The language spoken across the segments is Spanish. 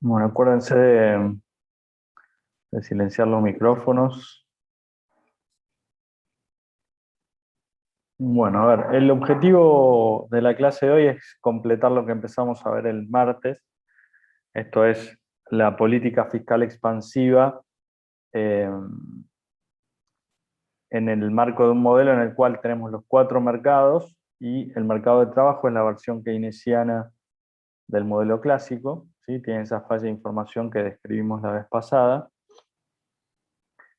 Bueno, acuérdense de silenciar los micrófonos. Bueno, a ver, el objetivo de la clase de hoy es completar lo que empezamos a ver el martes. Esto es la política fiscal expansiva eh, en el marco de un modelo en el cual tenemos los cuatro mercados y el mercado de trabajo es la versión keynesiana del modelo clásico, ¿sí? Tiene esa falla de información que describimos la vez pasada.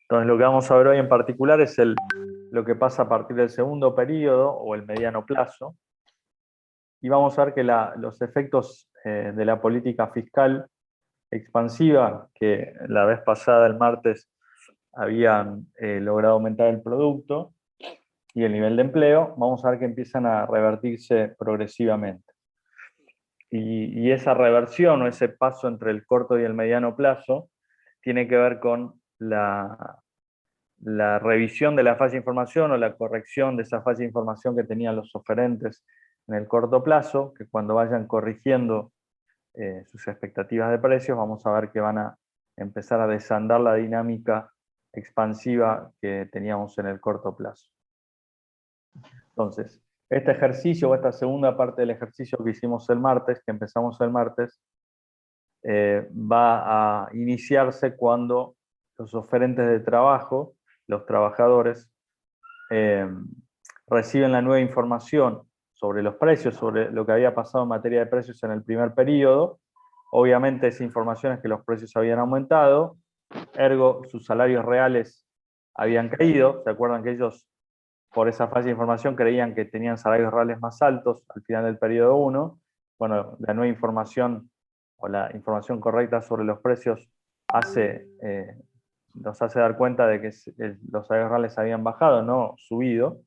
Entonces lo que vamos a ver hoy en particular es lo que pasa a partir del segundo periodo o el mediano plazo. Y vamos a ver que los efectos de la política fiscal expansiva, que la vez pasada, el martes, habían logrado aumentar el producto y el nivel de empleo, vamos a ver que empiezan a revertirse progresivamente. Y esa reversión o ese paso entre el corto y el mediano plazo tiene que ver con la revisión de la falla de información o la corrección de esa falla de información que tenían los oferentes en el corto plazo, que cuando vayan corrigiendo sus expectativas de precios, vamos a ver que van a empezar a desandar la dinámica expansiva que teníamos en el corto plazo. Entonces, este ejercicio o esta segunda parte del ejercicio que hicimos el martes, que empezamos el martes, va a iniciarse cuando los oferentes de trabajo, los trabajadores, eh, reciben la nueva información sobre los precios, sobre lo que había pasado en materia de precios en el primer periodo. Obviamente esa información es que los precios habían aumentado, ergo sus salarios reales habían caído. ¿Se acuerdan que ellos, por esa falla de información, creían que tenían salarios reales más altos al final del periodo 1? Bueno, la nueva información o la información correcta sobre los precios nos hace dar cuenta de que los salarios reales habían bajado, no subido.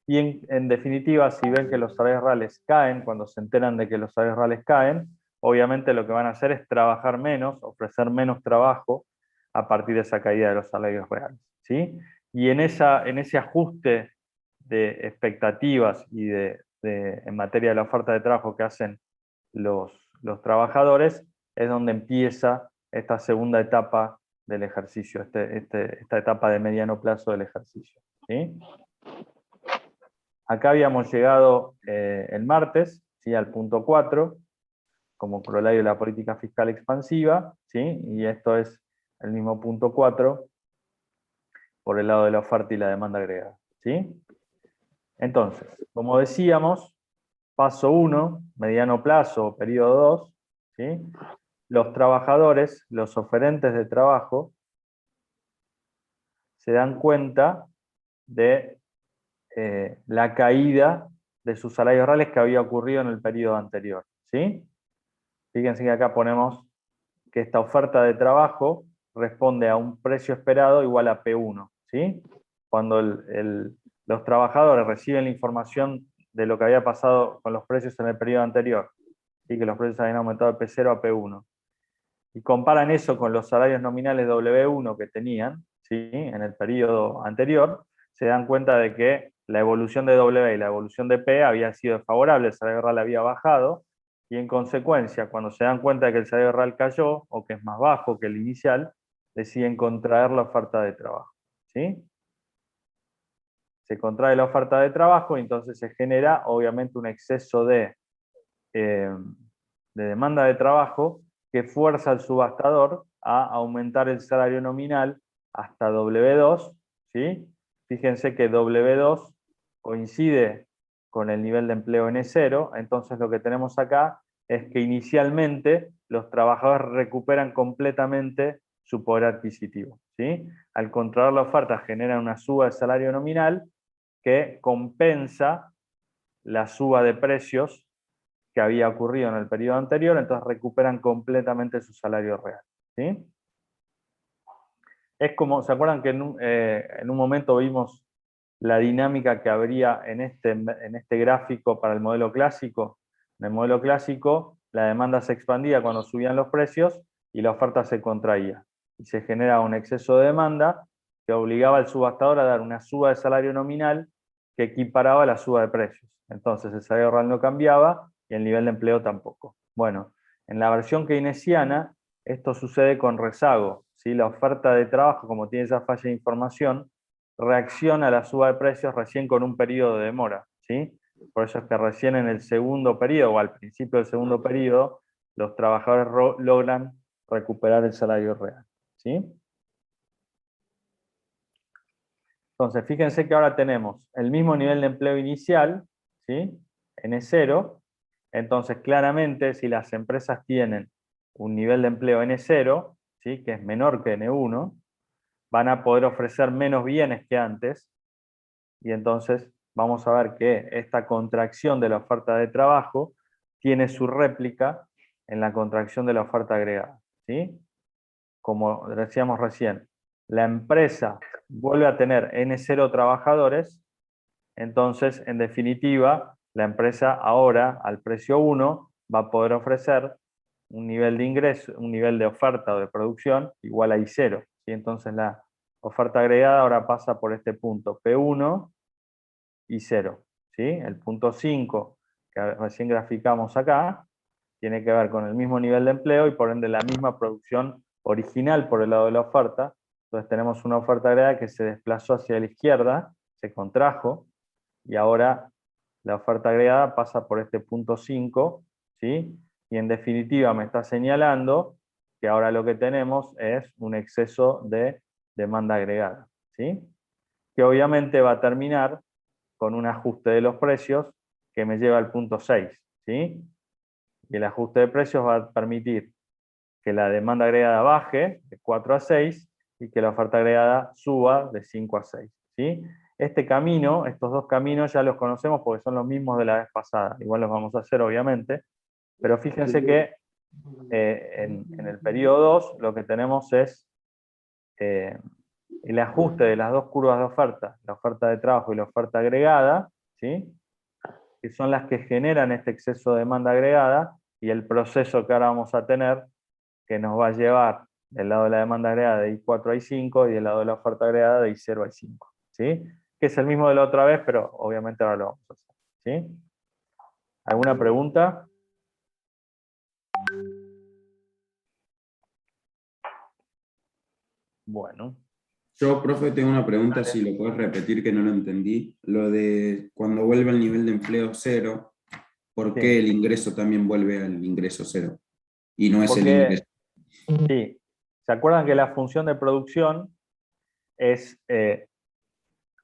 Y en definitiva, si ven que los salarios reales caen, cuando se enteran de que los salarios reales caen, obviamente lo que van a hacer es trabajar menos, ofrecer menos trabajo a partir de esa caída de los salarios reales, ¿sí? Y en ese ajuste de expectativas y en materia de la oferta de trabajo que hacen los trabajadores, es donde empieza esta segunda etapa del ejercicio, esta etapa de mediano plazo del ejercicio, ¿sí? Acá habíamos llegado el martes, ¿sí? Al punto 4, como corolario de la política fiscal expansiva, ¿sí? Y esto es el mismo punto 4 por el lado de la oferta y la demanda agregada, ¿sí? Entonces, como decíamos, paso 1, mediano plazo, periodo 2, ¿sí? Los trabajadores, los oferentes de trabajo, se dan cuenta de la caída de sus salarios reales que había ocurrido en el periodo anterior, ¿sí? Fíjense que acá ponemos que esta oferta de trabajo responde a un precio esperado igual a P1, ¿sí? Cuando los trabajadores reciben la información de lo que había pasado con los precios en el periodo anterior, y que los precios habían aumentado de P0 a P1, y comparan eso con los salarios nominales W1 que tenían, ¿sí? En el periodo anterior, se dan cuenta de que la evolución de W y la evolución de P había sido favorable, el salario real había bajado, y en consecuencia, cuando se dan cuenta de que el salario real cayó, o que es más bajo que el inicial, deciden contraer la oferta de trabajo, ¿sí? Se contrae la oferta de trabajo y entonces se genera obviamente un exceso eh, de demanda de trabajo que fuerza al subastador a aumentar el salario nominal hasta W2, ¿sí? Fíjense que W2 coincide con el nivel de empleo N0, entonces lo que tenemos acá es que inicialmente los trabajadores recuperan completamente su poder adquisitivo, ¿sí? Al contraer la oferta genera una suba de salario nominal que compensa la suba de precios que había ocurrido en el periodo anterior, entonces recuperan completamente su salario real, ¿sí? Es como, ¿se acuerdan que en un momento vimos la dinámica que habría en este gráfico para el modelo clásico? En el modelo clásico, la demanda se expandía cuando subían los precios y la oferta se contraía. Y se generaba un exceso de demanda que obligaba al subastador a dar una suba de salario nominal que equiparaba la suba de precios. Entonces el salario real no cambiaba y el nivel de empleo tampoco. Bueno, en la versión keynesiana, esto sucede con rezago, ¿sí? La oferta de trabajo, como tiene esa falla de información, reacciona a la suba de precios recién con un periodo de demora, ¿sí? Por eso es que recién en el segundo periodo o al principio del segundo periodo, los trabajadores logran recuperar el salario real, ¿sí? Entonces, fíjense que ahora tenemos el mismo nivel de empleo inicial, ¿sí? N0. Entonces, claramente, si las empresas tienen un nivel de empleo N0, ¿sí? Que es menor que N1, van a poder ofrecer menos bienes que antes, y entonces vamos a ver que esta contracción de la oferta de trabajo tiene su réplica en la contracción de la oferta agregada, ¿sí? Como decíamos recién, la empresa vuelve a tener N0 trabajadores, entonces, en definitiva, la empresa ahora, al precio 1, va a poder ofrecer un nivel de ingreso, un nivel de oferta o de producción igual a I0, ¿sí? Entonces, la oferta agregada ahora pasa por este punto P1 y 0, ¿sí? El punto 5, que recién graficamos acá, tiene que ver con el mismo nivel de empleo y por ende la misma producción original por el lado de la oferta. Entonces tenemos una oferta agregada que se desplazó hacia la izquierda, se contrajo, y ahora la oferta agregada pasa por este punto 5, ¿sí? Y en definitiva me está señalando que ahora lo que tenemos es un exceso de demanda agregada, ¿sí? Que obviamente va a terminar con un ajuste de los precios que me lleva al punto 6, ¿sí? Y el ajuste de precios va a permitir que la demanda agregada baje de 4 a 6 y que la oferta agregada suba de 5 a 6, ¿sí? Este camino, estos dos caminos ya los conocemos porque son los mismos de la vez pasada. Igual los vamos a hacer, obviamente, pero fíjense que en el periodo 2 lo que tenemos es eh, el ajuste de las dos curvas de oferta, la oferta de trabajo y la oferta agregada, ¿sí? Que son las que generan este exceso de demanda agregada, y el proceso que ahora vamos a tener, que nos va a llevar del lado de la demanda agregada de I4 a I5 y del lado de la oferta agregada de I0 a I5, ¿sí? Que es el mismo de la otra vez, pero obviamente ahora lo vamos a hacer, ¿sí? ¿Alguna pregunta? Bueno. Yo, profe, tengo una pregunta, si lo puedes repetir que no lo entendí. Lo de cuando vuelve el nivel de empleo cero, ¿por qué Sí, el ingreso también vuelve al ingreso cero? Y no es el porque ingreso. sí, ¿se acuerdan que la función de producción es,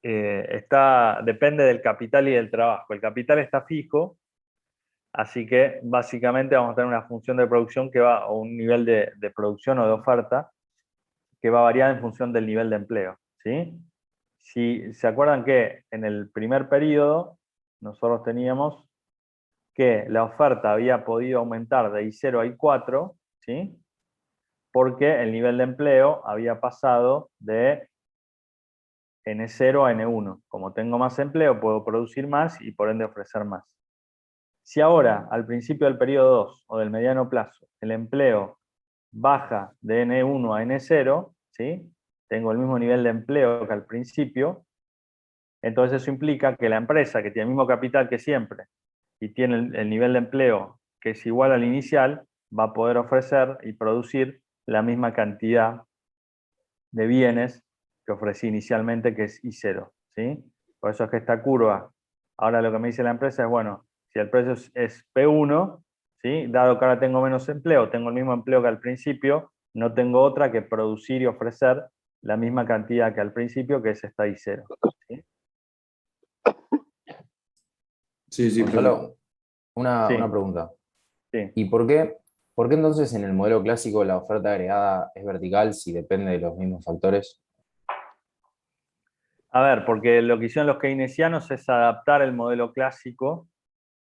depende del capital y del trabajo? El capital está fijo, así que básicamente vamos a tener una función de producción que va a un nivel de producción o de oferta que va a variar en función del nivel de empleo, ¿sí? Si se acuerdan que en el primer periodo nosotros teníamos que la oferta había podido aumentar de I0 a I4, ¿sí? Porque el nivel de empleo había pasado de N0 a N1. Como tengo más empleo, puedo producir más y por ende ofrecer más. Si ahora, al principio del periodo 2 o del mediano plazo, el empleo baja de N1 a N0, ¿sí? Tengo el mismo nivel de empleo que al principio, entonces eso implica que la empresa, que tiene el mismo capital que siempre y tiene el nivel de empleo que es igual al inicial, va a poder ofrecer y producir la misma cantidad de bienes que ofrecí inicialmente, que es I0, ¿sí? Por eso es que esta curva, ahora lo que me dice la empresa es, bueno, si el precio es P1, ¿sí? Dado que ahora tengo menos empleo, tengo el mismo empleo que al principio, no tengo otra que producir y ofrecer la misma cantidad que al principio, que es esta I0, ¿sí? Sí, sí, profe. Gonzalo, una Sí, pregunta. sí. ¿Y por qué entonces en el modelo clásico la oferta agregada es vertical si depende de los mismos factores? A ver, porque lo que hicieron los keynesianos es adaptar el modelo clásico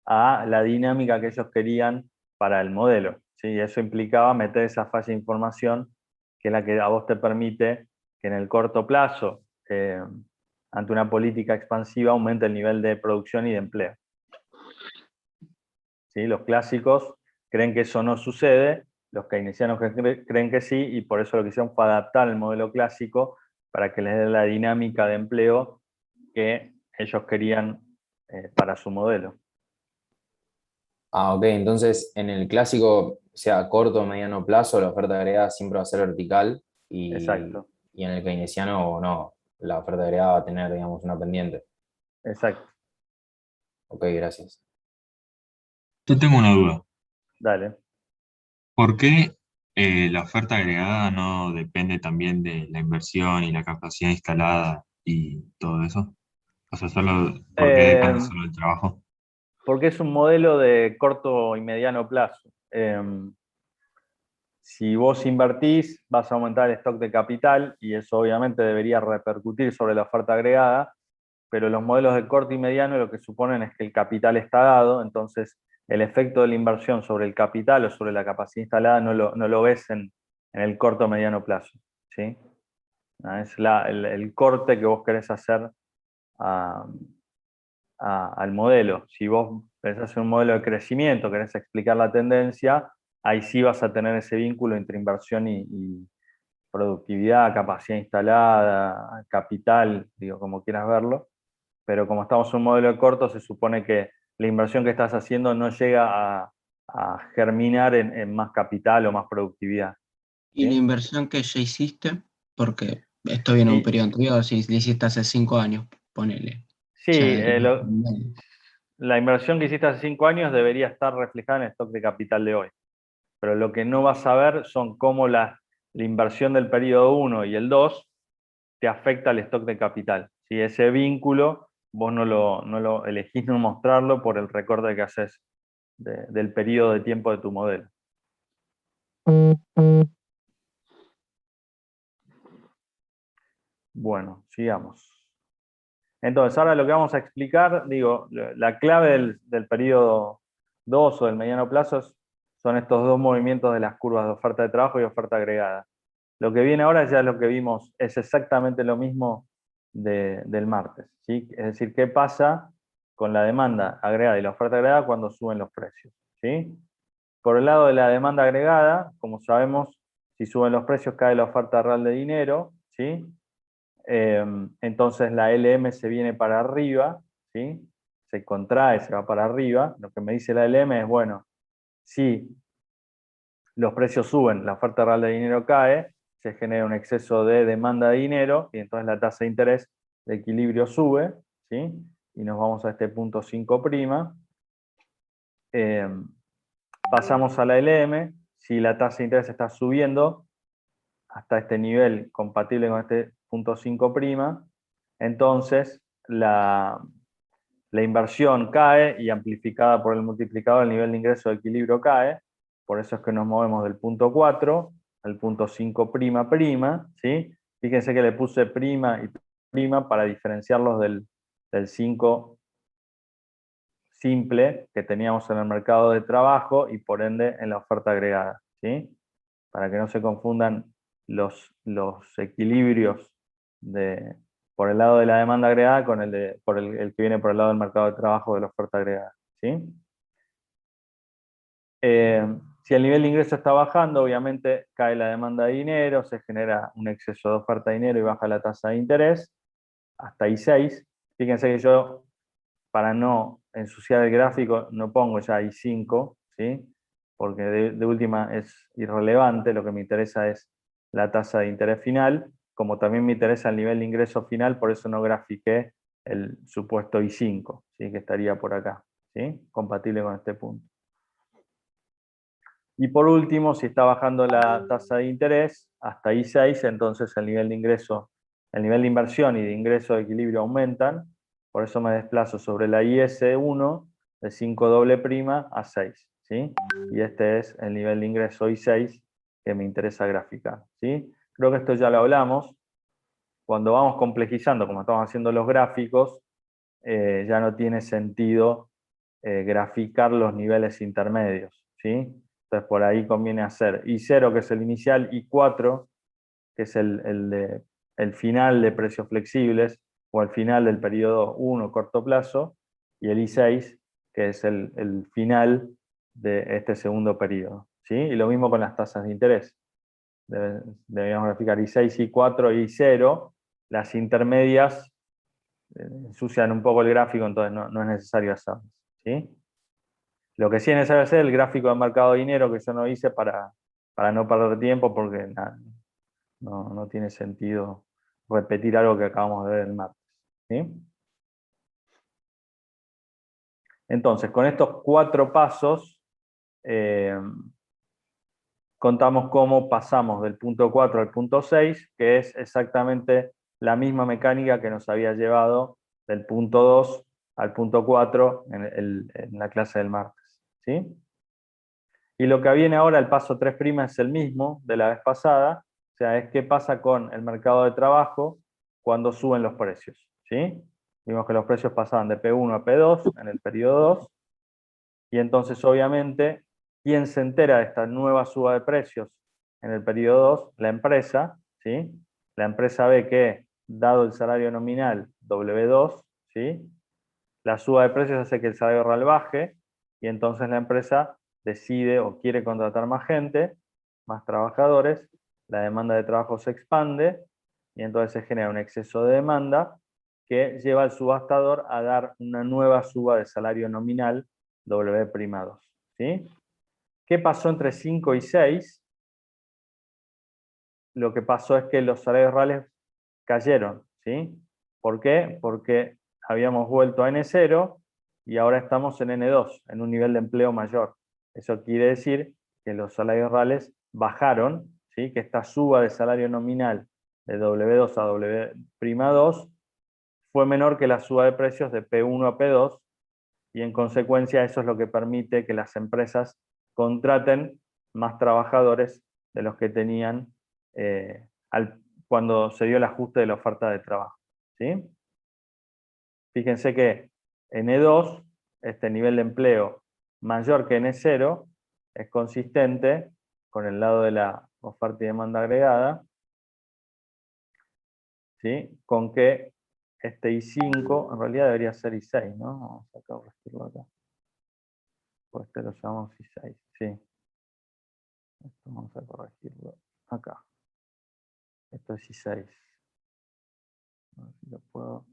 a la dinámica que ellos querían para el modelo, ¿sí? Y eso implicaba meter esa falla de información, que es la que a vos te permite que en el corto plazo, ante una política expansiva, aumente el nivel de producción y de empleo, ¿sí? Los clásicos creen que eso no sucede, los keynesianos creen que sí, y por eso lo que hicieron fue adaptar el modelo clásico para que les dé la dinámica de empleo que ellos querían para su modelo. Ah, ok, entonces en el clásico, sea corto o mediano plazo, la oferta agregada siempre va a ser vertical Exacto, y en el keynesiano no, la oferta agregada va a tener, digamos, una pendiente. exacto. Ok, gracias. Yo tengo una duda. Dale. ¿Por qué la oferta agregada no depende también de la inversión y la capacidad instalada y todo eso? O sea, ¿por qué depende Eh, solo del trabajo? Porque es un modelo de corto y mediano plazo. Si vos invertís, vas a aumentar el stock de capital y eso obviamente debería repercutir sobre la oferta agregada, pero los modelos de corto y mediano lo que suponen es que el capital está dado, entonces el efecto de la inversión sobre el capital o sobre la capacidad instalada no lo ves en el corto o mediano plazo. ¿Sí? Es el corte que vos querés hacer a, al modelo. Si vos pensás en un modelo de crecimiento, querés explicar la tendencia, ahí sí vas a tener ese vínculo entre inversión y productividad, capacidad instalada, capital, digo, como quieras verlo. Pero como estamos en un modelo de corto, se supone que la inversión que estás haciendo no llega a germinar en más capital o más productividad. Y la ¿Sí? inversión que ya hiciste, porque esto viene de un Y, periodo anterior, si le hiciste hace 5 años, ponele, sí, ya debería. la inversión que hiciste hace 5 años debería estar reflejada en el stock de capital de hoy. Pero lo que no vas a ver son cómo la inversión del periodo 1 y el 2 te afecta al stock de capital. Si ese vínculo vos no lo elegís no mostrarlo por el recorte que haces del periodo de tiempo de tu modelo. Bueno, sigamos. Entonces, ahora lo que vamos a explicar, digo, la clave del periodo 2 o del mediano plazo son estos dos movimientos de las curvas de oferta de trabajo y oferta agregada. Lo que viene ahora ya es lo que vimos, es exactamente lo mismo del martes. ¿Sí? Es decir, qué pasa con la demanda agregada y la oferta agregada cuando suben los precios. ¿Sí? Por el lado de la demanda agregada, como sabemos, si suben los precios cae la oferta real de dinero, ¿sí? Entonces la LM se viene para arriba, ¿sí? Se contrae, se va para arriba. Lo que me dice la LM es, bueno, si los precios suben, la oferta real de dinero cae, se genera un exceso de demanda de dinero y entonces la tasa de interés de equilibrio sube, ¿sí? Y nos vamos a este punto 5'. Pasamos a la LM, si la tasa de interés está subiendo hasta este nivel compatible con este punto 5', entonces la inversión cae y amplificada por el multiplicador el nivel de ingreso de equilibrio cae, por eso es que nos movemos del punto 4 al punto 5'', ¿sí? Fíjense que le puse prima y prima para diferenciarlos del 5 simple que teníamos en el mercado de trabajo y por ende en la oferta agregada, ¿sí? Para que no se confundan los equilibrios por el lado de la demanda agregada con el que viene por el lado del mercado de trabajo de la oferta agregada, ¿sí? Si el nivel de ingreso está bajando, obviamente cae la demanda de dinero, se genera un exceso de oferta de dinero y baja la tasa de interés hasta I6. Fíjense que yo, para no ensuciar el gráfico, no pongo ya I5, ¿sí? Porque de última es irrelevante, lo que me interesa es la tasa de interés final, como también me interesa el nivel de ingreso final, por eso no grafiqué el supuesto I5, ¿sí? Que estaría por acá, ¿sí? Compatible con este punto. Y por último, si está bajando la tasa de interés hasta I6, entonces el nivel de ingreso, el nivel de inversión y de ingreso de equilibrio aumentan, por eso me desplazo sobre la IS1 de 5' a 6, ¿sí? Y este es el nivel de ingreso I6 que me interesa graficar, ¿sí? Creo que esto ya lo hablamos. Cuando vamos complejizando, como estamos haciendo los gráficos, ya no tiene sentido graficar los niveles intermedios, ¿sí? Entonces por ahí conviene hacer I0, que es el inicial, I4, que es el final de precios flexibles, o el final del periodo 1 corto plazo, y el I6, que es el final de este segundo periodo, ¿sí? Y lo mismo con las tasas de interés. Deberíamos graficar I6, I4, I0. Las intermedias ensucian un poco el gráfico, entonces no es necesario hacerlas, ¿sí? Lo que sí es necesario hacer es el gráfico de mercado de dinero, que yo no hice para no perder tiempo, porque no tiene sentido repetir algo que acabamos de ver el martes. ¿Sí? Entonces, con estos 4 pasos, contamos cómo pasamos del punto 4 al punto 6, que es exactamente la misma mecánica que nos había llevado del punto 2 al punto 4 en la clase del martes. ¿Sí? Y lo que viene ahora, el paso 3' es el mismo de la vez pasada, o sea, es qué pasa con el mercado de trabajo cuando suben los precios. ¿Sí? Vimos que los precios pasaban de P1 a P2 en el periodo 2, y entonces obviamente, ¿quién se entera de esta nueva suba de precios en el periodo 2? La empresa. ¿Sí? La empresa ve que, dado el salario nominal W2, ¿sí? La suba de precios hace que el salario real baje, y entonces la empresa decide o quiere contratar más gente, más trabajadores, la demanda de trabajo se expande, y entonces se genera un exceso de demanda que lleva al subastador a dar una nueva suba de salario nominal W'2. ¿Sí? ¿Qué pasó entre 5 y 6? Lo que pasó es que los salarios reales cayeron. ¿Sí? ¿Por qué? Porque habíamos vuelto a N0 y ahora estamos en N2, en un nivel de empleo mayor. Eso quiere decir que los salarios reales bajaron, ¿sí? Que esta suba de salario nominal de W2 a W'2 fue menor que la suba de precios de P1 a P2, y en consecuencia eso es lo que permite que las empresas contraten más trabajadores de los que tenían cuando se dio el ajuste de la oferta de trabajo. ¿Sí? Fíjense que en E2, este nivel de empleo mayor que en E0 es consistente con el lado de la oferta y demanda agregada, ¿sí? Con que este I5 en realidad debería ser I6, ¿no? Vamos a corregirlo acá. Pues este lo llamamos I6, sí. Esto vamos a corregirlo acá. Esto es I6. A ver si lo puedo.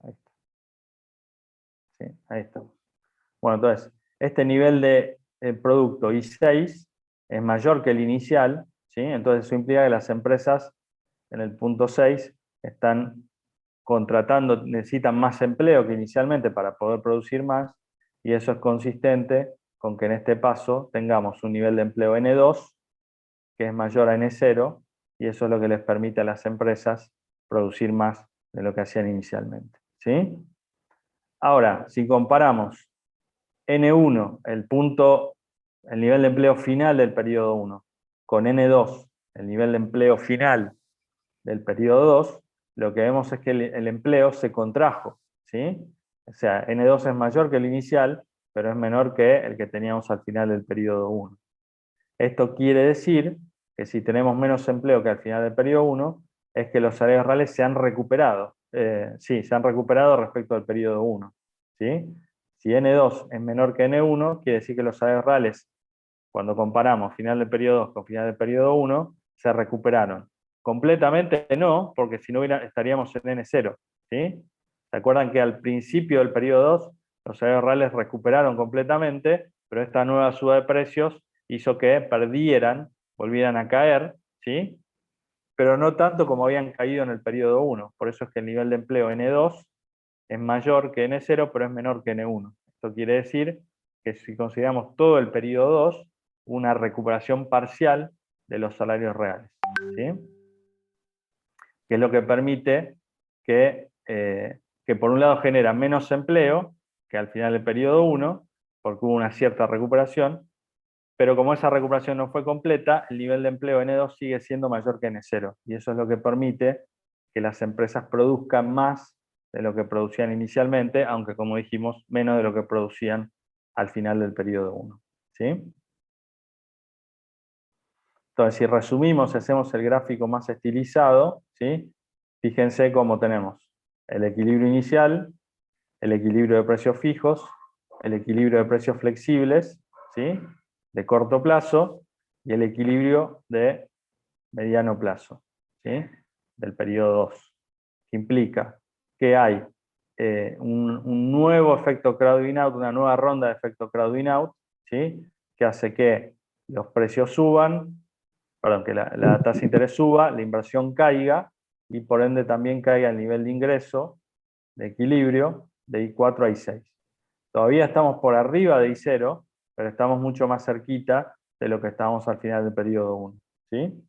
Ahí está. Sí, ahí estamos. Bueno, entonces, este nivel de producto I6 es mayor que el inicial, ¿sí? Entonces eso implica que las empresas en el punto 6 están contratando, necesitan más empleo que inicialmente para poder producir más, y eso es consistente con que en este paso tengamos un nivel de empleo N2 que es mayor a N0, y eso es lo que les permite a las empresas producir más de lo que hacían inicialmente. ¿Sí? Ahora, si comparamos N1, el nivel de empleo final del periodo 1, con N2, el nivel de empleo final del periodo 2, lo que vemos es que el empleo se contrajo. ¿Sí? O sea, N2 es mayor que el inicial, pero es menor que el que teníamos al final del periodo 1. Esto quiere decir que si tenemos menos empleo que al final del periodo 1, es que los salarios reales se han recuperado. Sí, se han recuperado respecto al periodo 1. ¿Sí? Si N2 es menor que N1, quiere decir que los salarios reales, cuando comparamos final del periodo 2 con final del periodo 1, se recuperaron. Completamente no, porque si no estaríamos en N0. ¿Sí? ¿Se acuerdan que al principio del periodo 2 los salarios reales recuperaron completamente, pero esta nueva suba de precios hizo que volvieran a caer, ¿sí? Pero no tanto como habían caído en el periodo 1. Por eso es que el nivel de empleo N2 es mayor que N0, pero es menor que N1. Esto quiere decir que si consideramos todo el periodo 2, una recuperación parcial de los salarios reales, ¿sí? Que es lo que permite que por un lado genera menos empleo que al final del periodo 1, porque hubo una cierta recuperación, pero como esa recuperación no fue completa, el nivel de empleo N2 sigue siendo mayor que N0, y eso es lo que permite que las empresas produzcan más de lo que producían inicialmente, aunque como dijimos, menos de lo que producían al final del periodo 1. ¿Sí? Entonces, si resumimos, hacemos el gráfico más estilizado, ¿sí? Fíjense cómo tenemos el equilibrio inicial, el equilibrio de precios fijos, el equilibrio de precios flexibles, ¿sí? De corto plazo, y el equilibrio de mediano plazo, ¿sí? Del periodo 2, que implica que hay un nuevo efecto crowding out, una nueva ronda de efecto crowding out, ¿sí? Que hace que los precios suban, perdón, que la tasa de interés suba, la inversión caiga, y por ende también caiga el nivel de ingreso, de equilibrio, de I4 a I6. Todavía estamos por arriba de I0, pero estamos mucho más cerquita de lo que estábamos al final del periodo 1. ¿Sí?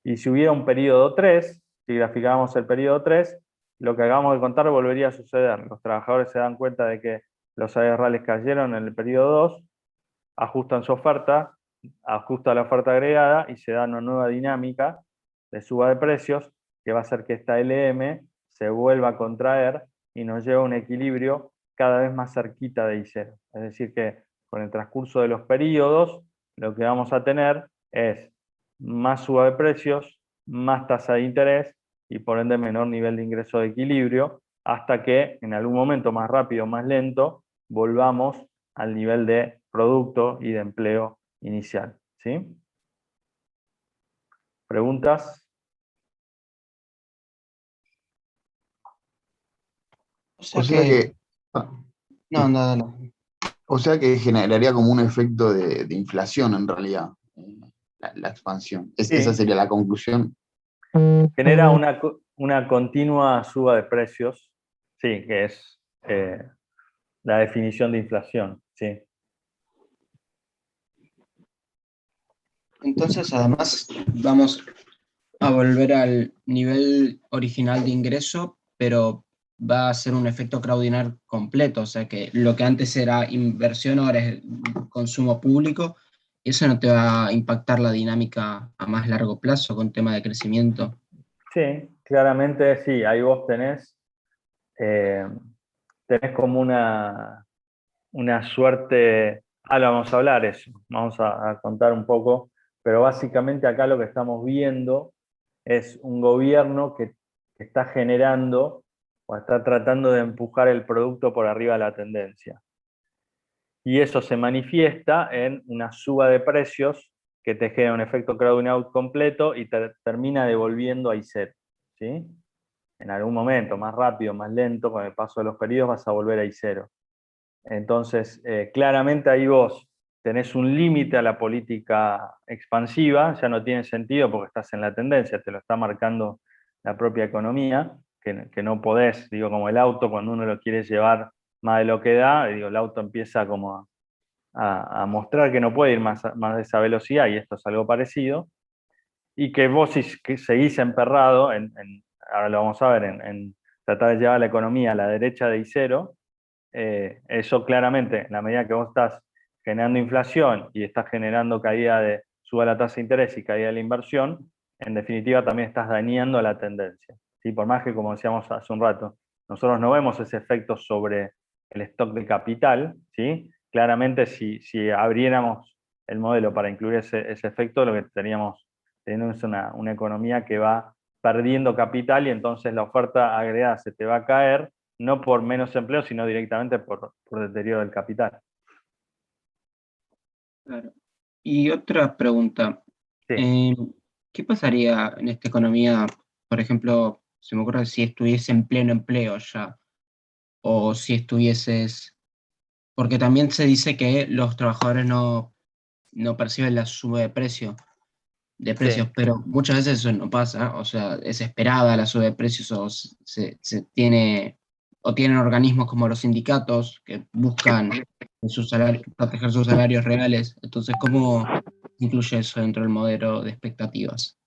Y si hubiera un periodo 3, si graficábamos el periodo 3, lo que acabamos de contar volvería a suceder. Los trabajadores se dan cuenta de que los salarios reales cayeron en el periodo 2, ajustan su oferta, ajustan la oferta agregada y se da una nueva dinámica de suba de precios que va a hacer que esta LM se vuelva a contraer y nos lleve a un equilibrio cada vez más cerquita de I0. Es decir que con el transcurso de los periodos lo que vamos a tener es más suba de precios, más tasa de interés y por ende menor nivel de ingreso de equilibrio, hasta que en algún momento más rápido, más lento, volvamos al nivel de producto y de empleo inicial. ¿Sí? ¿Preguntas? O sea O sea que, que, ah, no, anda, dale. o sea que generaría como un efecto de inflación en realidad, la expansión. Esa Sí, sería la conclusión. genera una continua suba de precios, sí, que es la definición de inflación. Sí. Entonces, además, vamos a volver al nivel original de ingreso, pero va a ser un efecto crowdinar completo, o sea que lo que antes era inversión ahora es consumo público, y eso no te va a impactar la dinámica a más largo plazo con tema de crecimiento. Sí, claramente sí, ahí vos eh, tenés como una suerte, lo vamos a hablar eso, vamos a contar un poco, pero básicamente acá lo que estamos viendo es un gobierno que está generando o está tratando de empujar el producto por arriba de la tendencia. Y eso se manifiesta en una suba de precios que te genera un efecto crowding out completo y te termina devolviendo a I0. ¿Sí? En algún momento, más rápido, más lento, con el paso de los periodos vas a volver a I0. Entonces, claramente ahí vos tenés un límite a la política expansiva, ya no tiene sentido porque estás en la tendencia, te lo está marcando la propia economía, que no podés, digo, como el auto, cuando uno lo quiere llevar más de lo que da, digo, el auto empieza como a mostrar que no puede ir más de esa velocidad, y esto es algo parecido, y que vos que seguís emperrado, ahora lo vamos a ver, en tratar de llevar la economía a la derecha de I0, eso claramente, en la medida que vos estás generando inflación y estás generando suba la tasa de interés y caída de la inversión, en definitiva también estás dañando la tendencia. ¿Sí? Por más que, como decíamos hace un rato, nosotros no vemos ese efecto sobre el stock de capital, ¿sí? Claramente si abriéramos el modelo para incluir ese efecto, lo que teniendo es una economía que va perdiendo capital, y entonces la oferta agregada se te va a caer, no por menos empleo, sino directamente por deterioro del capital. Claro. Y otra pregunta, Sí, eh, ¿qué pasaría en esta economía, por ejemplo, se me ocurre si estuviese en pleno empleo ya, o si estuvieses, porque también se dice que los trabajadores no perciben la suma de precios, sí. pero muchas veces eso no pasa, o sea, es esperada la suba de precios o se tiene, o tienen organismos como los sindicatos que buscan proteger sus salarios reales. Entonces, ¿cómo incluye eso dentro del modelo de expectativas?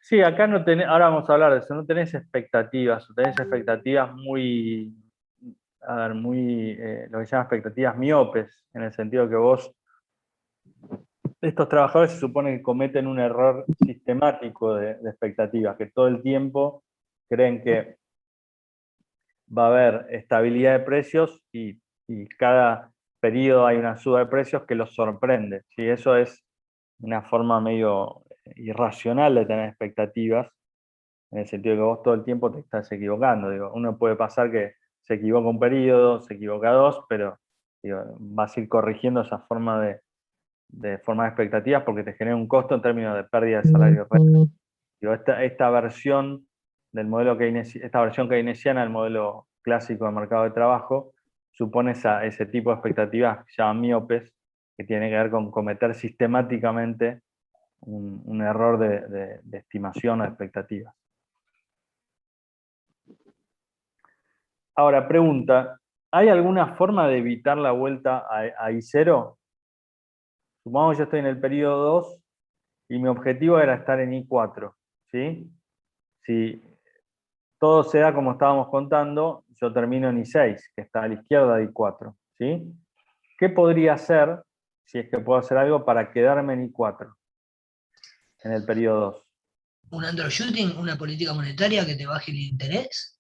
Sí, acá no tenés, ahora vamos a hablar de eso, no tenés expectativas, o tenés expectativas muy, a ver, muy, lo que se llama expectativas miopes, en el sentido que estos trabajadores se supone que cometen un error sistemático de expectativas, que todo el tiempo creen que va a haber estabilidad de precios y cada periodo hay una suba de precios que los sorprende. ¿Sí? Eso es una forma medio irracional de tener expectativas, en el sentido de que vos todo el tiempo te estás equivocando. Digo, uno puede pasar que se equivoca un periodo, se equivoca dos, pero digo, vas a ir corrigiendo esa forma de forma de expectativas porque te genera un costo en términos de pérdida de salario real. Digo, esta versión del modelo esta versión keynesiana del modelo clásico de mercado de trabajo, supone ese tipo de expectativas que se llaman miopes, que tiene que ver con cometer sistemáticamente un error de estimación o de expectativas. Ahora, pregunta, ¿hay alguna forma de evitar la vuelta a I0? Supongamos que yo estoy en el periodo 2 y mi objetivo era estar en I4, ¿sí? Si todo se da como estábamos contando, yo termino en I6, que está a la izquierda de I4, ¿sí? ¿Qué podría hacer, si es que puedo hacer algo, para quedarme en I4, en el periodo 2? Un undershooting, una política monetaria que te baje el interés.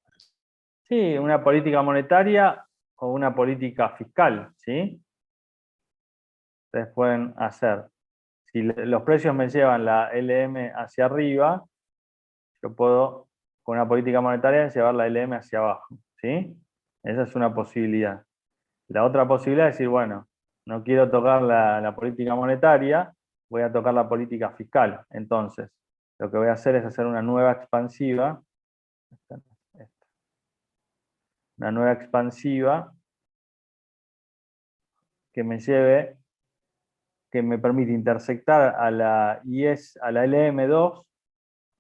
Sí, una política monetaria o una política fiscal, ¿sí? Ustedes pueden hacer. Si los precios me llevan la LM hacia arriba, yo puedo, con una política monetaria, llevar la LM hacia abajo, ¿sí? Esa es una posibilidad. La otra posibilidad es decir, bueno, no quiero tocar la política monetaria, voy a tocar la política fiscal. Entonces, lo que voy a hacer es hacer una nueva expansiva. Una nueva expansiva que me lleve, que me permite intersectar a la LM2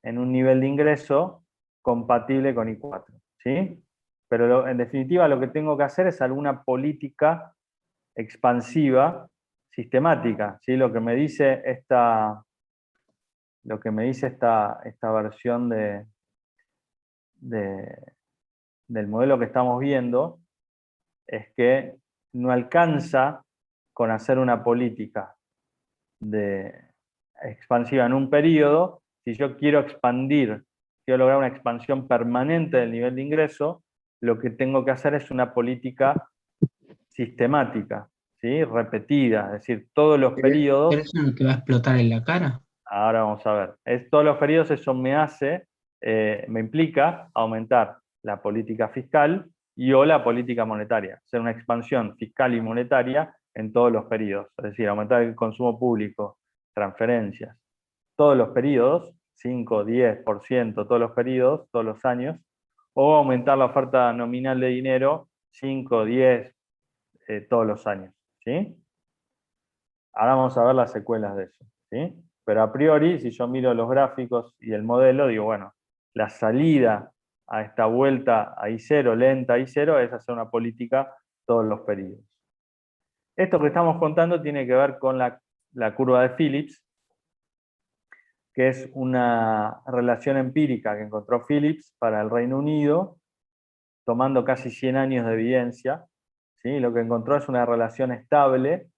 en un nivel de ingreso compatible con I4, ¿sí? Pero en definitiva lo que tengo que hacer es alguna política expansiva sistemática, ¿sí? Lo que me dice esta versión del modelo que estamos viendo es que no alcanza con hacer una política expansiva en un periodo. Si yo quiero expandir, quiero lograr una expansión permanente del nivel de ingreso, lo que tengo que hacer es una política sistemática, ¿sí? Repetida, es decir, todos los periodos. ¿Pero eso no te va a explotar en la cara? Ahora vamos a ver. Todos los periodos eso me implica aumentar la política fiscal y o la política monetaria, hacer una expansión fiscal y monetaria en todos los periodos, es decir, aumentar el consumo público, transferencias, todos los periodos, 5, 10%, todos los periodos, todos los años, o aumentar la oferta nominal de dinero, 5, 10, todos los años, ¿sí? Ahora vamos a ver las secuelas de eso, ¿sí? Pero a priori, si yo miro los gráficos y el modelo, digo, bueno, la salida a esta vuelta a I0, lenta a I0, es hacer una política todos los periodos. Esto que estamos contando tiene que ver con la curva de Phillips, que es una relación empírica que encontró Phillips para el Reino Unido, tomando casi 100 años de evidencia, ¿sí? Lo que encontró es una relación estable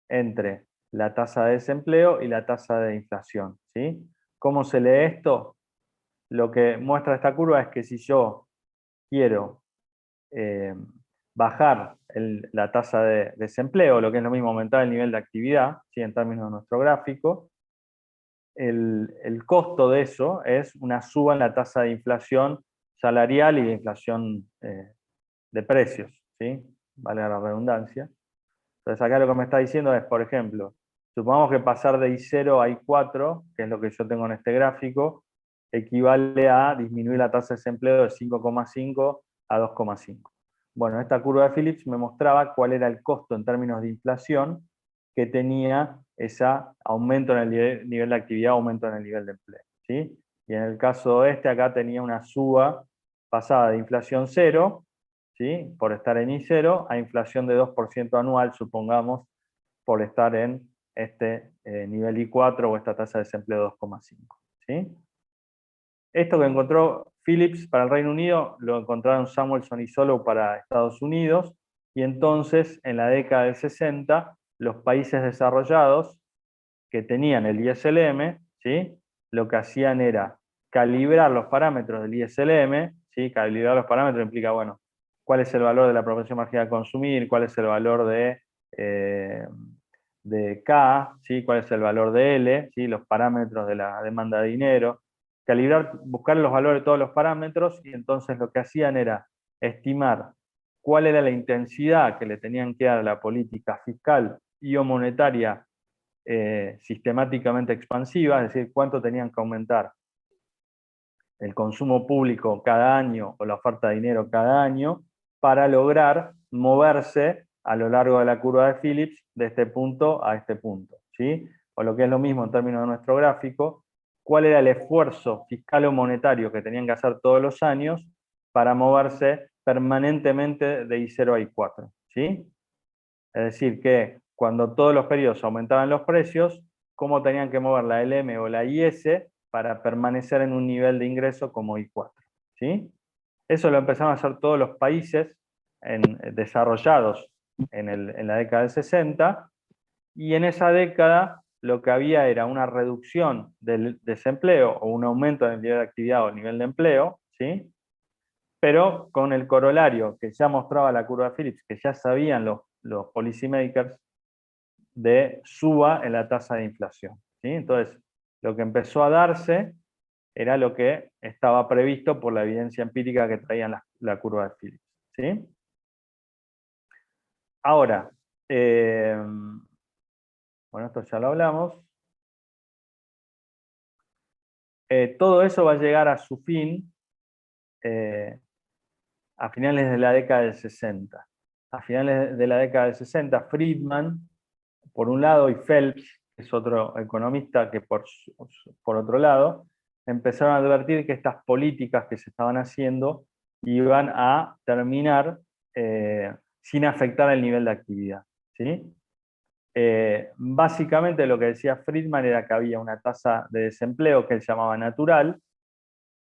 entre la tasa de desempleo y la tasa de inflación, ¿sí? ¿Cómo se lee esto? Lo que muestra esta curva es que si yo quiero bajar la tasa de desempleo, lo que es lo mismo, aumentar el nivel de actividad, ¿sí? En términos de nuestro gráfico, el costo de eso es una suba en la tasa de inflación salarial y de inflación de precios, ¿sí? Vale la redundancia. Entonces acá lo que me está diciendo es, por ejemplo, supongamos que pasar de I0 a I4, que es lo que yo tengo en este gráfico, equivale a disminuir la tasa de desempleo de 5,5 a 2,5. Bueno, esta curva de Phillips me mostraba cuál era el costo en términos de inflación que tenía ese aumento en el nivel de actividad, aumento en el nivel de empleo, ¿sí? Y en el caso este, acá tenía una suba pasada de inflación 0, ¿sí? Por estar en I0, a inflación de 2% anual, supongamos, por estar en este nivel I4 o esta tasa de desempleo de 2,5. ¿Sí? Esto que encontró Phillips para el Reino Unido, lo encontraron Samuelson y Solow para Estados Unidos, y entonces, en la década del 60, los países desarrollados que tenían el ISLM, ¿sí? Lo que hacían era calibrar los parámetros del ISLM, ¿sí? Calibrar los parámetros implica, bueno, cuál es el valor de la proporción marginal a consumir, cuál es el valor de K, ¿sí? Cuál es el valor de L, ¿sí? Los parámetros de la demanda de dinero, calibrar, buscar los valores de todos los parámetros, y entonces lo que hacían era estimar cuál era la intensidad que le tenían que dar a la política fiscal y o monetaria sistemáticamente expansiva, es decir, cuánto tenían que aumentar el consumo público cada año o la oferta de dinero cada año para lograr moverse a lo largo de la curva de Phillips de este punto a este punto, ¿sí? O lo que es lo mismo en términos de nuestro gráfico, cuál era el esfuerzo fiscal o monetario que tenían que hacer todos los años para moverse permanentemente de I0 a I4, ¿sí? Es decir, que cuando todos los periodos aumentaban los precios, cómo tenían que mover la LM o la IS para permanecer en un nivel de ingreso como I4, ¿sí? Eso lo empezaron a hacer todos los países desarrollados en la década del 60, y en esa década lo que había era una reducción del desempleo o un aumento del nivel de actividad o el nivel de empleo, ¿sí? Pero con el corolario que ya mostraba la curva de Phillips, que ya sabían los policymakers, de suba en la tasa de inflación, ¿sí? Entonces, lo que empezó a darse era lo que estaba previsto por la evidencia empírica que traía la curva de Phillips, ¿sí? Ahora, bueno, esto ya lo hablamos. Todo eso va a llegar a su fin a finales de la década del 60. A finales de la década del 60, Friedman, por un lado, y Phelps, que es otro economista, que por otro lado, empezaron a advertir que estas políticas que se estaban haciendo iban a terminar sin afectar el nivel de actividad, ¿sí? Básicamente lo que decía Friedman era que había una tasa de desempleo que él llamaba natural,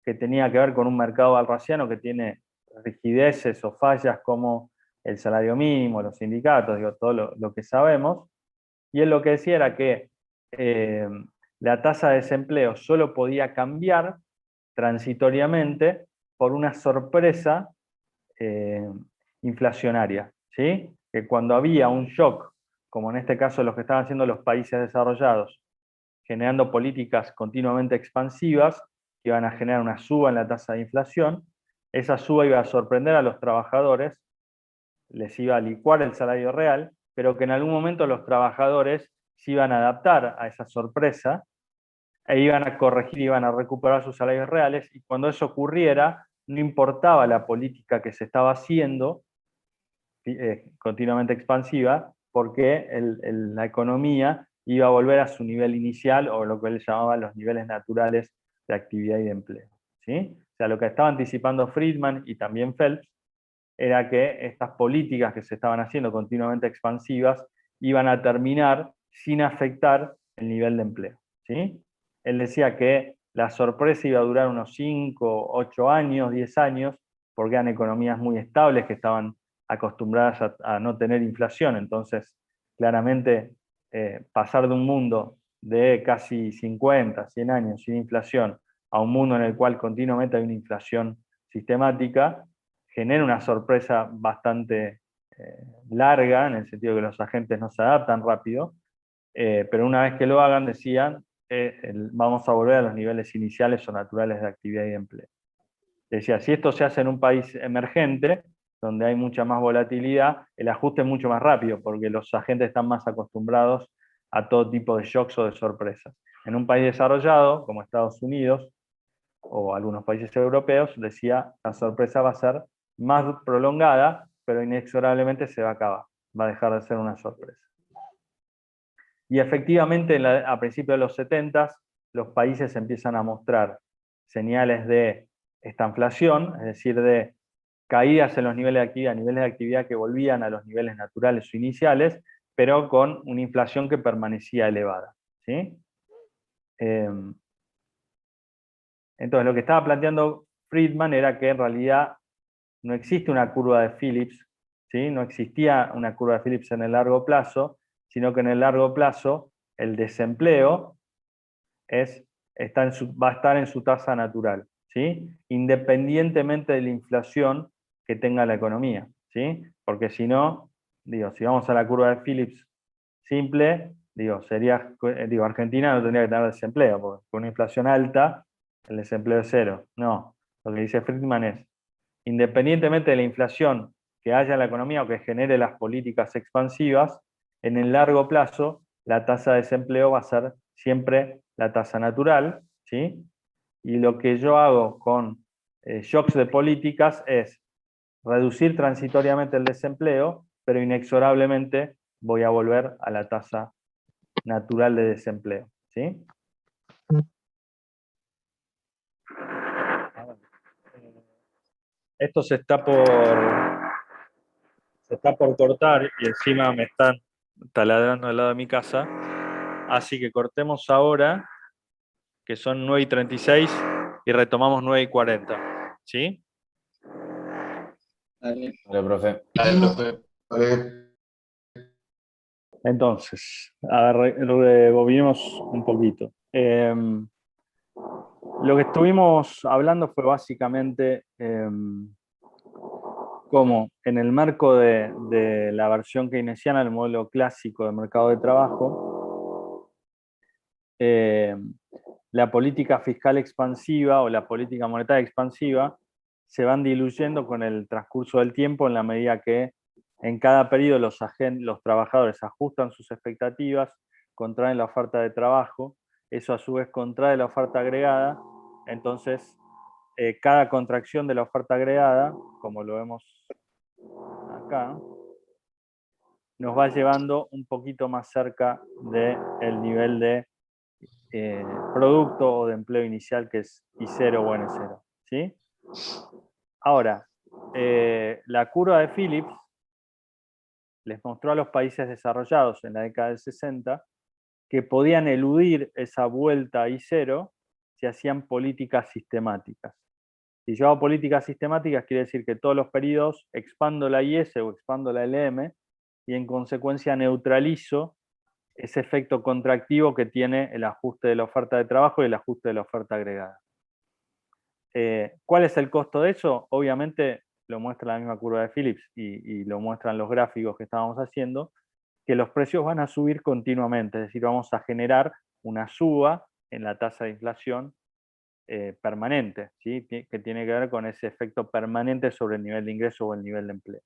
que tenía que ver con un mercado balraciano que tiene rigideces o fallas como el salario mínimo, los sindicatos, digo, todo lo que sabemos. Y él lo que decía era que la tasa de desempleo solo podía cambiar transitoriamente por una sorpresa inflacionaria, ¿sí? Que cuando había un shock, como en este caso los que estaban haciendo los países desarrollados, generando políticas continuamente expansivas que iban a generar una suba en la tasa de inflación, esa suba iba a sorprender a los trabajadores, les iba a licuar el salario real, pero que en algún momento los trabajadores se iban a adaptar a esa sorpresa e iban a corregir, iban a recuperar sus salarios reales, y cuando eso ocurriera, no importaba la política que se estaba haciendo, continuamente expansiva, porque la economía iba a volver a su nivel inicial, o lo que él llamaba los niveles naturales de actividad y de empleo, ¿sí? O sea, lo que estaba anticipando Friedman y también Phelps era que estas políticas que se estaban haciendo continuamente expansivas iban a terminar sin afectar el nivel de empleo, ¿sí? Él decía que la sorpresa iba a durar unos 5, 8 años, 10 años, porque eran economías muy estables que estaban acostumbradas a no tener inflación. Entonces, claramente, pasar de un mundo de casi 50, 100 años sin inflación a un mundo en el cual continuamente hay una inflación sistemática, genera una sorpresa bastante larga, en el sentido de que los agentes no se adaptan rápido, pero una vez que lo hagan, decían, vamos a volver a los niveles iniciales o naturales de actividad y de empleo. Decía, si esto se hace en un país emergente, donde hay mucha más volatilidad, el ajuste es mucho más rápido, porque los agentes están más acostumbrados a todo tipo de shocks o de sorpresas. En un país desarrollado, como Estados Unidos, o algunos países europeos, decía, la sorpresa va a ser más prolongada, pero inexorablemente se va a acabar, va a dejar de ser una sorpresa. Y efectivamente, a principios de los 70, los países empiezan a mostrar señales de estanflación, es decir, de caídas en los niveles de actividad que volvían a los niveles naturales o iniciales, pero con una inflación que permanecía elevada, ¿sí? Entonces, lo que estaba planteando Friedman era que en realidad no existe una curva de Phillips, ¿sí? No existía una curva de Phillips en el largo plazo, sino que en el largo plazo el desempleo va a estar en su tasa natural, ¿sí? Independientemente de la inflación que tenga la economía, ¿sí? Porque si no, si vamos a la curva de Phillips simple, Argentina no tendría que tener desempleo, porque con una inflación alta, el desempleo es cero. No, lo que dice Friedman es, independientemente de la inflación que haya en la economía o que genere las políticas expansivas, en el largo plazo la tasa de desempleo va a ser siempre la tasa natural, ¿sí? Y lo que yo hago con shocks de políticas es reducir transitoriamente el desempleo, pero inexorablemente voy a volver a la tasa natural de desempleo. ¿Sí? Esto se está por cortar y encima me están taladrando al lado de mi casa. Así que cortemos ahora, que son 9:36, y retomamos 9:40. ¿Sí? Dale. Dale, profe. Entonces, a ver, rebobinemos un poquito. Lo que estuvimos hablando fue básicamente cómo en el marco de la versión keynesiana del modelo clásico de mercado de trabajo, la política fiscal expansiva o la política monetaria expansiva se van diluyendo con el transcurso del tiempo en la medida que en cada periodo los trabajadores ajustan sus expectativas, contraen la oferta de trabajo, eso a su vez contrae la oferta agregada, entonces cada contracción de la oferta agregada, como lo vemos acá, nos va llevando un poquito más cerca del nivel de producto o de empleo inicial, que es I0 o N0. ¿Sí? Ahora, la curva de Phillips les mostró a los países desarrollados en la década del 60 que podían eludir esa vuelta a I0 si hacían políticas sistemáticas. Si yo hago políticas sistemáticas, quiere decir que todos los periodos expando la IS o expando la LM y en consecuencia neutralizo ese efecto contractivo que tiene el ajuste de la oferta de trabajo y el ajuste de la oferta agregada. ¿Cuál es el costo de eso? Obviamente lo muestra la misma curva de Phillips y lo muestran los gráficos que estábamos haciendo, que los precios van a subir continuamente, es decir, vamos a generar una suba en la tasa de inflación permanente, ¿sí? Que tiene que ver con ese efecto permanente sobre el nivel de ingreso o el nivel de empleo.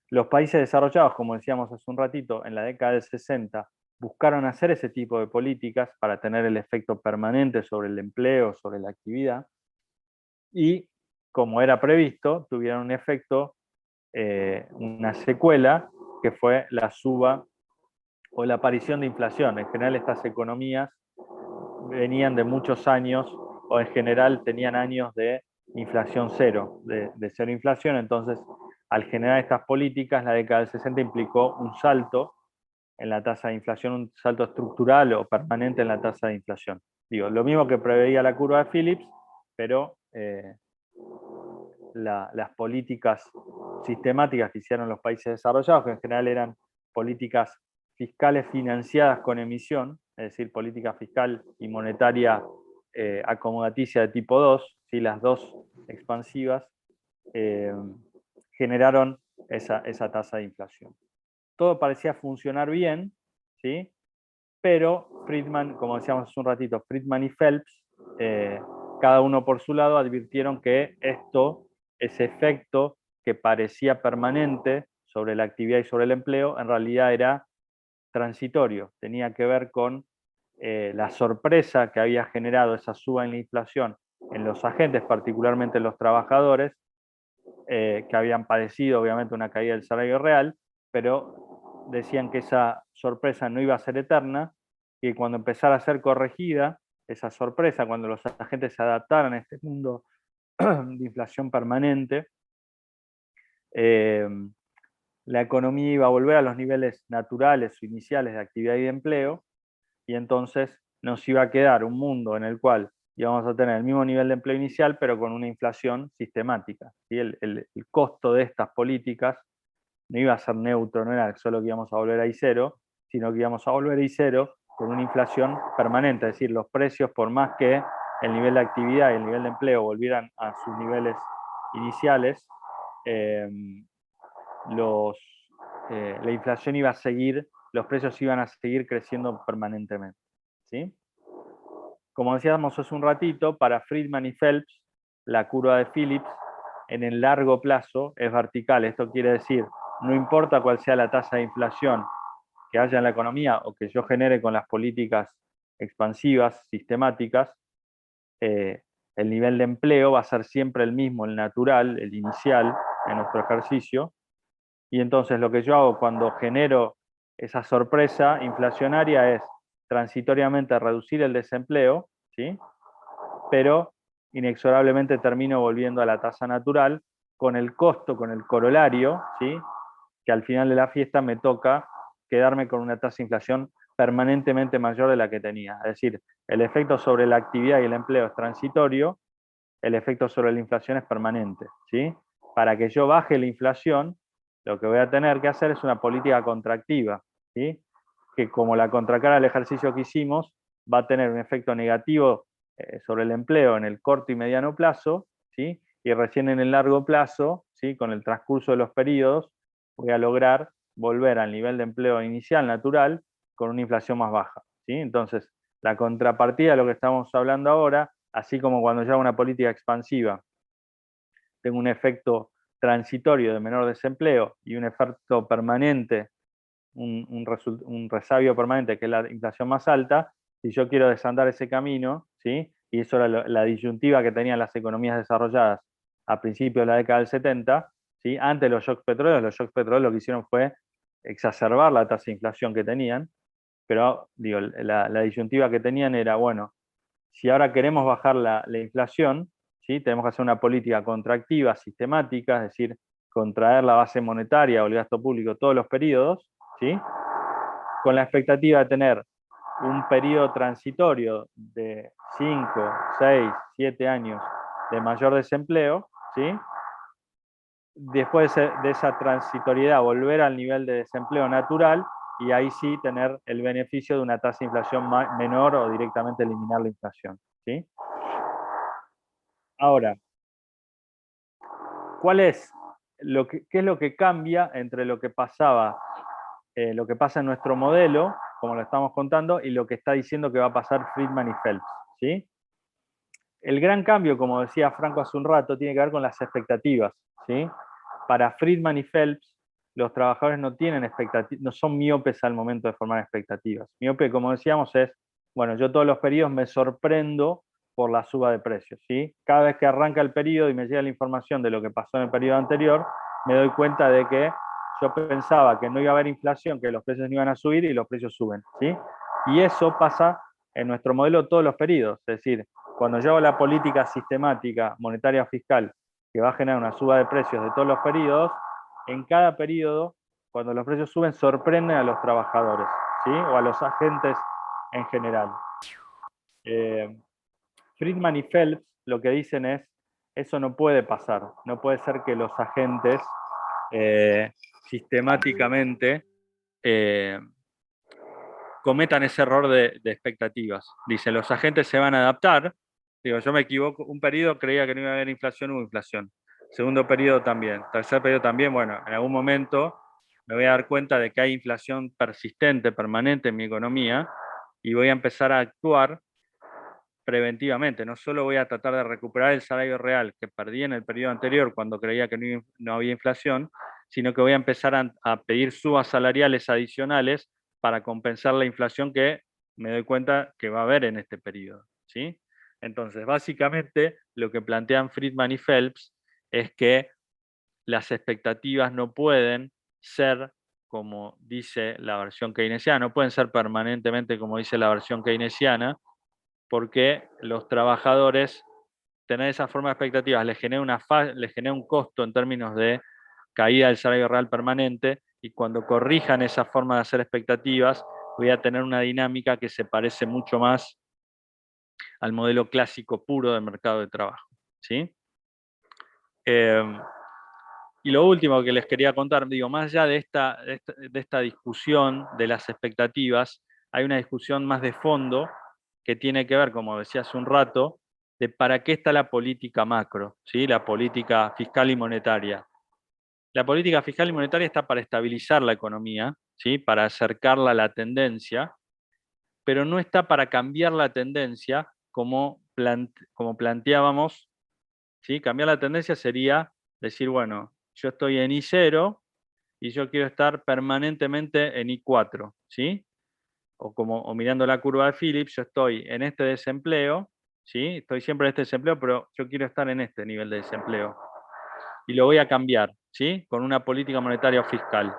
Los países desarrollados, como decíamos hace un ratito, en la década del 60, buscaron hacer ese tipo de políticas para tener el efecto permanente sobre el empleo, sobre la actividad, y como era previsto, tuvieron un efecto, una secuela, que fue la suba o la aparición de inflación. En general estas economías venían de muchos años, o en general tenían años de inflación cero, de cero inflación, entonces al generar estas políticas, la década del 60 implicó un salto en la tasa de inflación, un salto estructural o permanente en la tasa de inflación. Digo, lo mismo que preveía la curva de Phillips, pero las políticas sistemáticas que hicieron los países desarrollados, que en general eran políticas fiscales financiadas con emisión, es decir, política fiscal y monetaria acomodaticia de tipo 2, ¿sí? Las dos expansivas, generaron esa tasa de inflación. Todo parecía funcionar bien, ¿sí? Pero Friedman, como decíamos hace un ratito, Friedman y Phelps, cada uno por su lado, advirtieron que ese efecto que parecía permanente sobre la actividad y sobre el empleo, en realidad era transitorio, tenía que ver con la sorpresa que había generado esa suba en la inflación en los agentes, particularmente los trabajadores, que habían padecido obviamente una caída del salario real, pero decían que esa sorpresa no iba a ser eterna y cuando empezara a ser corregida, esa sorpresa, cuando los agentes se adaptaran a este mundo de inflación permanente, la economía iba a volver a los niveles naturales o iniciales de actividad y de empleo, y entonces nos iba a quedar un mundo en el cual íbamos a tener el mismo nivel de empleo inicial, pero con una inflación sistemática. ¿Sí? El costo de estas políticas no iba a ser neutro, no era solo que íbamos a volver a I0, sino que íbamos a volver a I0 con una inflación permanente, es decir, los precios, por más que el nivel de actividad y el nivel de empleo volvieran a sus niveles iniciales, la inflación iba a seguir, los precios iban a seguir creciendo permanentemente. ¿Sí? Como decíamos hace un ratito, para Friedman y Phelps, la curva de Phillips en el largo plazo es vertical. Esto quiere decir, no importa cuál sea la tasa de inflación que haya en la economía o que yo genere con las políticas expansivas, sistemáticas, el nivel de empleo va a ser siempre el mismo, el natural, el inicial, en nuestro ejercicio. Y entonces lo que yo hago cuando genero esa sorpresa inflacionaria es transitoriamente reducir el desempleo, ¿sí? Pero inexorablemente termino volviendo a la tasa natural con el costo, con el corolario, ¿sí? Que al final de la fiesta me toca quedarme con una tasa de inflación permanentemente mayor de la que tenía. Es decir, el efecto sobre la actividad y el empleo es transitorio, el efecto sobre la inflación es permanente, ¿sí? Para que yo baje la inflación, lo que voy a tener que hacer es una política contractiva, ¿sí? Que como la contracara del ejercicio que hicimos, va a tener un efecto negativo sobre el empleo en el corto y mediano plazo, ¿sí? Y recién en el largo plazo, ¿sí? Con el transcurso de los periodos, voy a lograr volver al nivel de empleo inicial natural con una inflación más baja, ¿sí? Entonces, la contrapartida de lo que estamos hablando ahora, así como cuando yo hago una política expansiva, tengo un efecto transitorio de menor desempleo y un efecto permanente, un resabio permanente, que es la inflación más alta. Si yo quiero desandar ese camino, ¿sí? Y eso era la disyuntiva que tenían las economías desarrolladas a principios de la década del 70, ¿sí? Antes de los shocks petroleros lo que hicieron fue exacerbar la tasa de inflación que tenían, pero digo, la disyuntiva que tenían era, bueno, si ahora queremos bajar la inflación, ¿sí? Tenemos que hacer una política contractiva, sistemática, es decir, contraer la base monetaria o el gasto público todos los periodos, ¿sí? Con la expectativa de tener un periodo transitorio de 5, 6, 7 años de mayor desempleo, ¿sí? Después de esa transitoriedad volver al nivel de desempleo natural y ahí sí tener el beneficio de una tasa de inflación menor o directamente eliminar la inflación, ¿sí? Ahora, ¿qué es lo que cambia entre lo que pasaba, lo que pasa en nuestro modelo, como lo estamos contando, y lo que está diciendo que va a pasar Friedman y Phelps, ¿sí? El gran cambio, como decía Franco hace un rato, tiene que ver con las expectativas, ¿sí? Para Friedman y Phelps, los trabajadores no tienen expectativas, no son miopes al momento de formar expectativas. Miope, como decíamos, es, bueno, yo todos los periodos me sorprendo por la suba de precios, ¿sí? Cada vez que arranca el periodo y me llega la información de lo que pasó en el periodo anterior, me doy cuenta de que yo pensaba que no iba a haber inflación, que los precios no iban a subir y los precios suben, ¿sí? Y eso pasa en nuestro modelo todos los periodos, es decir, cuando yo hago la política sistemática, monetaria o fiscal, que va a generar una suba de precios de todos los periodos, en cada periodo, cuando los precios suben, sorprenden a los trabajadores, ¿sí? O a los agentes en general. Friedman y Phelps lo que dicen es, eso no puede pasar, no puede ser que los agentes sistemáticamente cometan ese error de expectativas. Dicen, los agentes se van a adaptar. Digo, yo me equivoco, un periodo creía que no iba a haber inflación, hubo inflación. Segundo periodo también. Tercer periodo también, bueno, en algún momento me voy a dar cuenta de que hay inflación persistente, permanente en mi economía, y voy a empezar a actuar preventivamente. No solo voy a tratar de recuperar el salario real que perdí en el periodo anterior cuando creía que no había inflación, sino que voy a empezar a pedir subas salariales adicionales para compensar la inflación que me doy cuenta que va a haber en este periodo, ¿sí? Entonces, básicamente, lo que plantean Friedman y Phelps es que las expectativas no pueden ser, como dice la versión keynesiana, no pueden ser permanentemente como dice la versión keynesiana, porque los trabajadores, tener esa forma de expectativas les genera un costo en términos de caída del salario real permanente, y cuando corrijan esa forma de hacer expectativas, voy a tener una dinámica que se parece mucho más al modelo clásico puro del mercado de trabajo, ¿sí? Y lo último que les quería contar, digo, más allá de esta discusión de las expectativas, hay una discusión más de fondo que tiene que ver, como decía hace un rato, de para qué está la política macro, ¿sí? La política fiscal y monetaria. La política fiscal y monetaria está para estabilizar la economía, ¿sí? Para acercarla a la tendencia, pero no está para cambiar la tendencia como planteábamos, ¿sí? Cambiar la tendencia sería decir, bueno, yo estoy en I0 y yo quiero estar permanentemente en I4, ¿sí? O mirando la curva de Phillips, yo estoy en este desempleo ¿sí? Estoy siempre en este desempleo, pero yo quiero estar en este nivel de desempleo. Y lo voy a cambiar, ¿sí? Con una política monetaria o fiscal.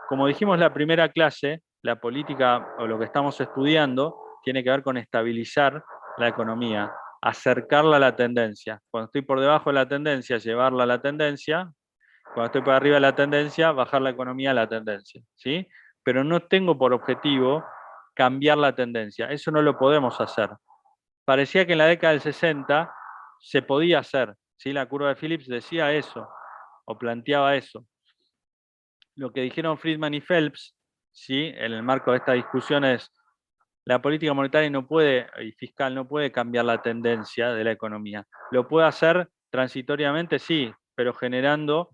Como dijimos en la primera clase, la política o lo que estamos estudiando tiene que ver con estabilizar la economía, acercarla a la tendencia. Cuando estoy por debajo de la tendencia, llevarla a la tendencia. Cuando estoy por arriba de la tendencia, bajar la economía a la tendencia, ¿sí? Pero no tengo por objetivo cambiar la tendencia. Eso no lo podemos hacer. Parecía que en la década del 60 se podía hacer, ¿sí? La curva de Phillips decía eso, o planteaba eso. Lo que dijeron Friedman y Phelps, ¿sí? En el marco de esta discusión es, la política monetaria no puede, y fiscal no puede cambiar la tendencia de la economía. Lo puede hacer transitoriamente, sí, pero generando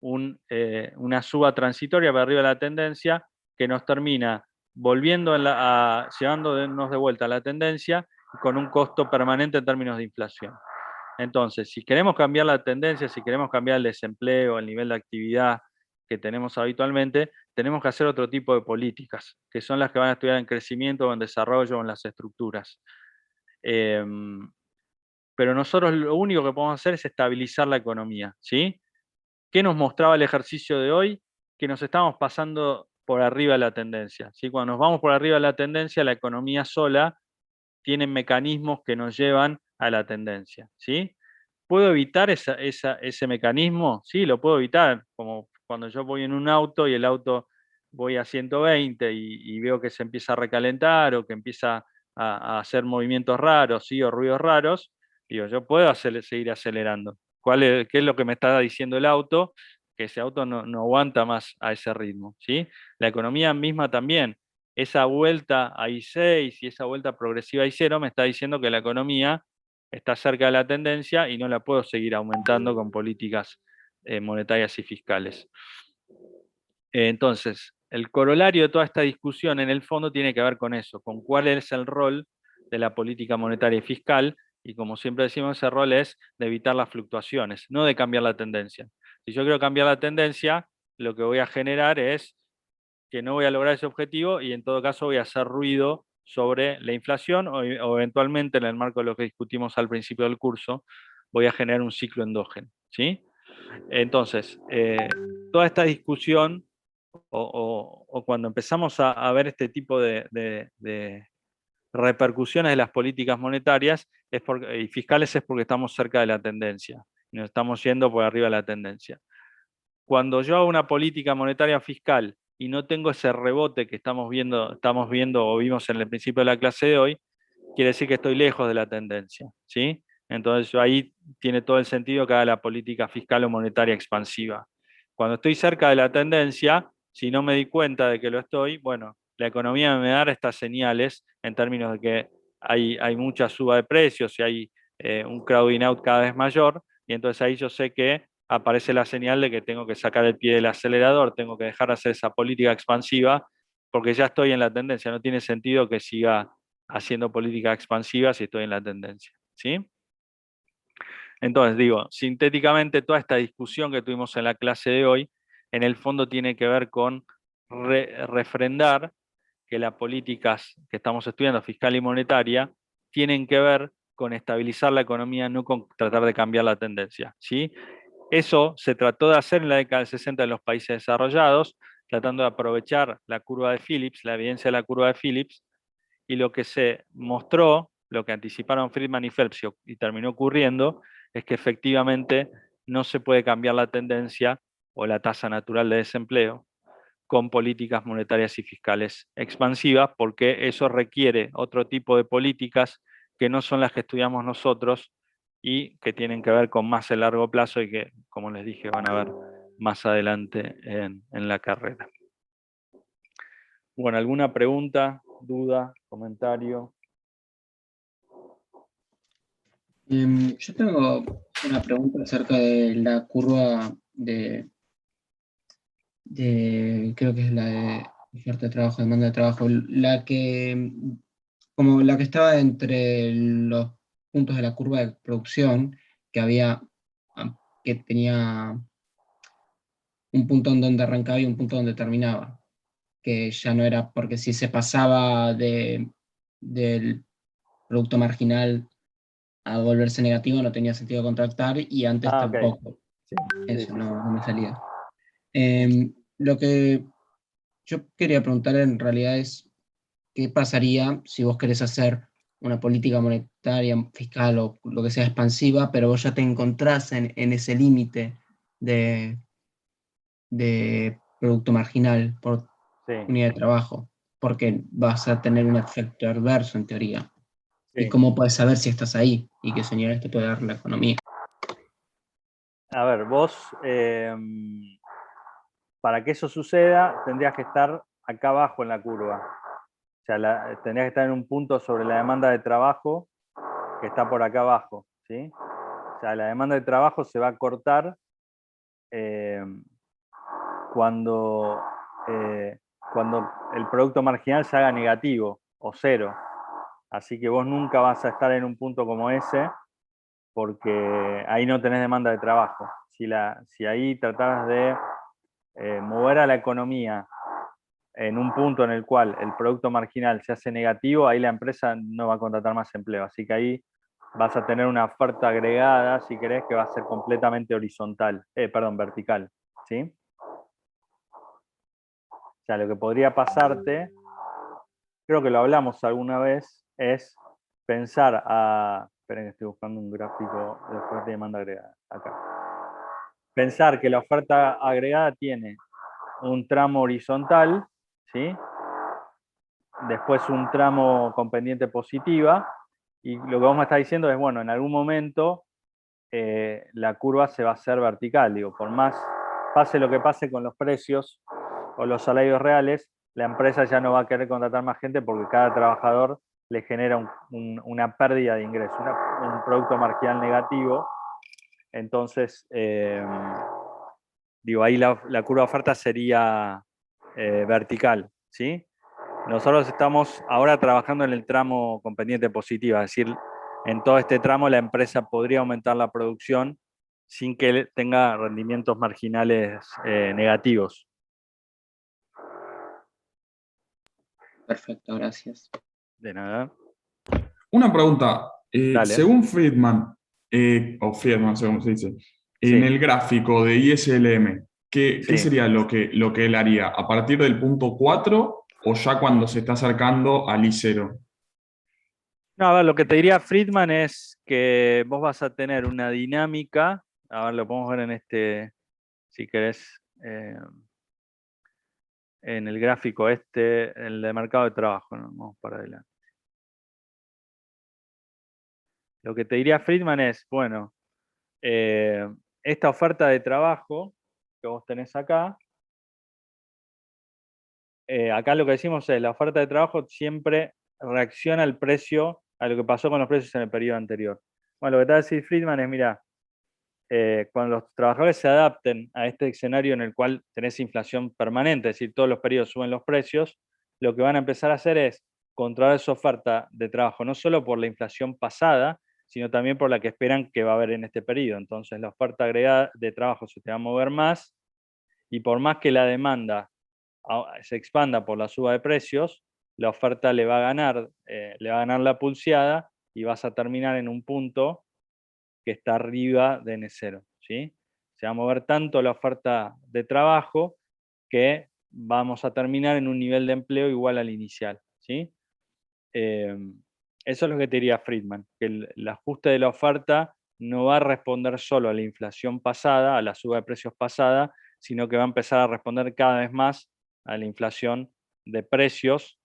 una suba transitoria para arriba de la tendencia que nos termina volviendo llevándonos de vuelta a la tendencia con un costo permanente en términos de inflación. Entonces, si queremos cambiar la tendencia, si queremos cambiar el desempleo, el nivel de actividad que tenemos habitualmente, tenemos que hacer otro tipo de políticas, que son las que van a estudiar en crecimiento o en desarrollo o en las estructuras. Pero nosotros lo único que podemos hacer es estabilizar la economía, ¿sí? ¿Qué nos mostraba el ejercicio de hoy? Que nos estamos pasando por arriba de la tendencia, ¿sí? Cuando nos vamos por arriba de la tendencia, la economía sola tiene mecanismos que nos llevan a la tendencia, ¿sí? ¿Puedo evitar ese mecanismo? Sí, lo puedo evitar, como cuando yo voy en un auto y el auto voy a 120 y veo que se empieza a recalentar o que empieza a hacer movimientos raros, ¿sí? O ruidos raros, digo, yo puedo seguir acelerando. ¿Qué es lo que me está diciendo el auto? Que ese auto no aguanta más a ese ritmo, ¿sí? La economía misma también, esa vuelta a I6 y esa vuelta progresiva a I0 me está diciendo que la economía está cerca de la tendencia y no la puedo seguir aumentando con políticas monetarias y fiscales. Entonces, el corolario de toda esta discusión en el fondo tiene que ver con eso, con cuál es el rol de la política monetaria y fiscal, y como siempre decimos, ese rol es de evitar las fluctuaciones, no de cambiar la tendencia. Si yo quiero cambiar la tendencia, lo que voy a generar es que no voy a lograr ese objetivo y en todo caso voy a hacer ruido sobre la inflación o eventualmente en el marco de lo que discutimos al principio del curso, voy a generar un ciclo endógeno, ¿sí? Entonces, toda esta discusión o cuando empezamos a ver este tipo de repercusiones de las políticas monetarias y fiscales es porque estamos cerca de la tendencia, nos estamos yendo por arriba de la tendencia. Cuando yo hago una política monetaria fiscal y no tengo ese rebote que estamos viendo o vimos en el principio de la clase de hoy, quiere decir que estoy lejos de la tendencia, ¿sí? Entonces ahí tiene todo el sentido que haga la política fiscal o monetaria expansiva. Cuando estoy cerca de la tendencia, si no me di cuenta de que lo estoy, bueno, la economía me da estas señales en términos de que hay mucha suba de precios y hay un crowding out cada vez mayor, y entonces ahí yo sé que aparece la señal de que tengo que sacar el pie del acelerador, tengo que dejar de hacer esa política expansiva, porque ya estoy en la tendencia, no tiene sentido que siga haciendo política expansiva si estoy en la tendencia, ¿sí? Entonces, digo, sintéticamente, toda esta discusión que tuvimos en la clase de hoy, en el fondo tiene que ver con refrendar que las políticas que estamos estudiando, fiscal y monetaria, tienen que ver con estabilizar la economía, no con tratar de cambiar la tendencia, ¿sí? Eso se trató de hacer en la década del 60 en los países desarrollados, tratando de aprovechar la curva de Phillips, la evidencia de la curva de Phillips, y lo que se mostró, lo que anticiparon Friedman y Phelps y terminó ocurriendo, es que efectivamente no se puede cambiar la tendencia o la tasa natural de desempleo con políticas monetarias y fiscales expansivas, porque eso requiere otro tipo de políticas que no son las que estudiamos nosotros y que tienen que ver con más el largo plazo y que, como les dije, van a ver más adelante en la carrera. Bueno, ¿alguna pregunta, duda, comentario? Yo tengo una pregunta acerca de la curva creo que es la de oferta de trabajo, demanda de trabajo, como la que estaba entre los puntos de la curva de producción, que tenía un punto en donde arrancaba y un punto donde terminaba, que ya no era, porque si se pasaba del producto marginal a volverse negativo no tenía sentido contractar y antes Ok. tampoco. Sí, Eso sí, no me salía. Lo que yo quería preguntar en realidad es, ¿qué pasaría si vos querés hacer una política monetaria, fiscal o lo que sea expansiva, pero vos ya te encontrás en ese límite de producto marginal por sí, unidad de trabajo? Porque vas a tener un efecto adverso en teoría. ¿Y sí. cómo puedes saber si estás ahí y qué señales te puede dar la economía? A ver, vos, para que eso suceda, tendrías que estar acá abajo en la curva. O sea, tendrías que estar en un punto sobre la demanda de trabajo que está por acá abajo, ¿sí? O sea, la demanda de trabajo se va a cortar cuando, cuando el producto marginal se haga negativo o cero. Así que vos nunca vas a estar en un punto como ese porque ahí no tenés demanda de trabajo. Si ahí tratás de mover a la economía en un punto en el cual el producto marginal se hace negativo, ahí la empresa no va a contratar más empleo. Así que ahí vas a tener una oferta agregada, si querés, que va a ser completamente horizontal, vertical, ¿sí? O sea, lo que podría pasarte, creo que lo hablamos alguna vez, es pensar a... Esperen que estoy buscando un gráfico de oferta y demanda agregada. Acá. Pensar que la oferta agregada tiene un tramo horizontal, ¿sí? Después un tramo con pendiente positiva, y lo que vos me estás diciendo es, bueno, en algún momento la curva se va a hacer vertical, digo, por más pase lo que pase con los precios o los salarios reales, la empresa ya no va a querer contratar más gente porque cada trabajador le genera una pérdida de ingresos, un producto marginal negativo. Entonces, digo, ahí la curva de oferta sería vertical, ¿sí? Nosotros estamos ahora trabajando en el tramo con pendiente positiva, es decir, en todo este tramo la empresa podría aumentar la producción sin que tenga rendimientos marginales negativos. Perfecto, gracias. De nada. Una pregunta. Dale. Según Friedman, o Friedman, según se dice, en Sí. el gráfico de ISLM, ¿qué Sí. sería lo que él haría? ¿A partir del punto 4 o ya cuando se está acercando al I0? No, a ver, lo que te diría Friedman es que vos vas a tener una dinámica, a ver, lo podemos ver en este, si querés, en el gráfico este, el de mercado de trabajo, ¿no? Vamos para adelante. Lo que te diría Friedman es, bueno, esta oferta de trabajo que vos tenés acá, acá lo que decimos es, la oferta de trabajo siempre reacciona al precio, a lo que pasó con los precios en el periodo anterior. Bueno, lo que te va a decir Friedman es, mira, cuando los trabajadores se adapten a este escenario en el cual tenés inflación permanente, es decir, todos los periodos suben los precios, lo que van a empezar a hacer es controlar su oferta de trabajo, no solo por la inflación pasada, sino también por la que esperan que va a haber en este periodo. Entonces la oferta agregada de trabajo se te va a mover más, y por más que la demanda se expanda por la suba de precios, la oferta le va a ganar la pulseada y vas a terminar en un punto que está arriba de N0, ¿sí? Se va a mover tanto la oferta de trabajo que vamos a terminar en un nivel de empleo igual al inicial, ¿sí? Eso es lo que te diría Friedman, que el ajuste de la oferta no va a responder solo a la inflación pasada, a la suba de precios pasada, sino que va a empezar a responder cada vez más a la inflación de precios,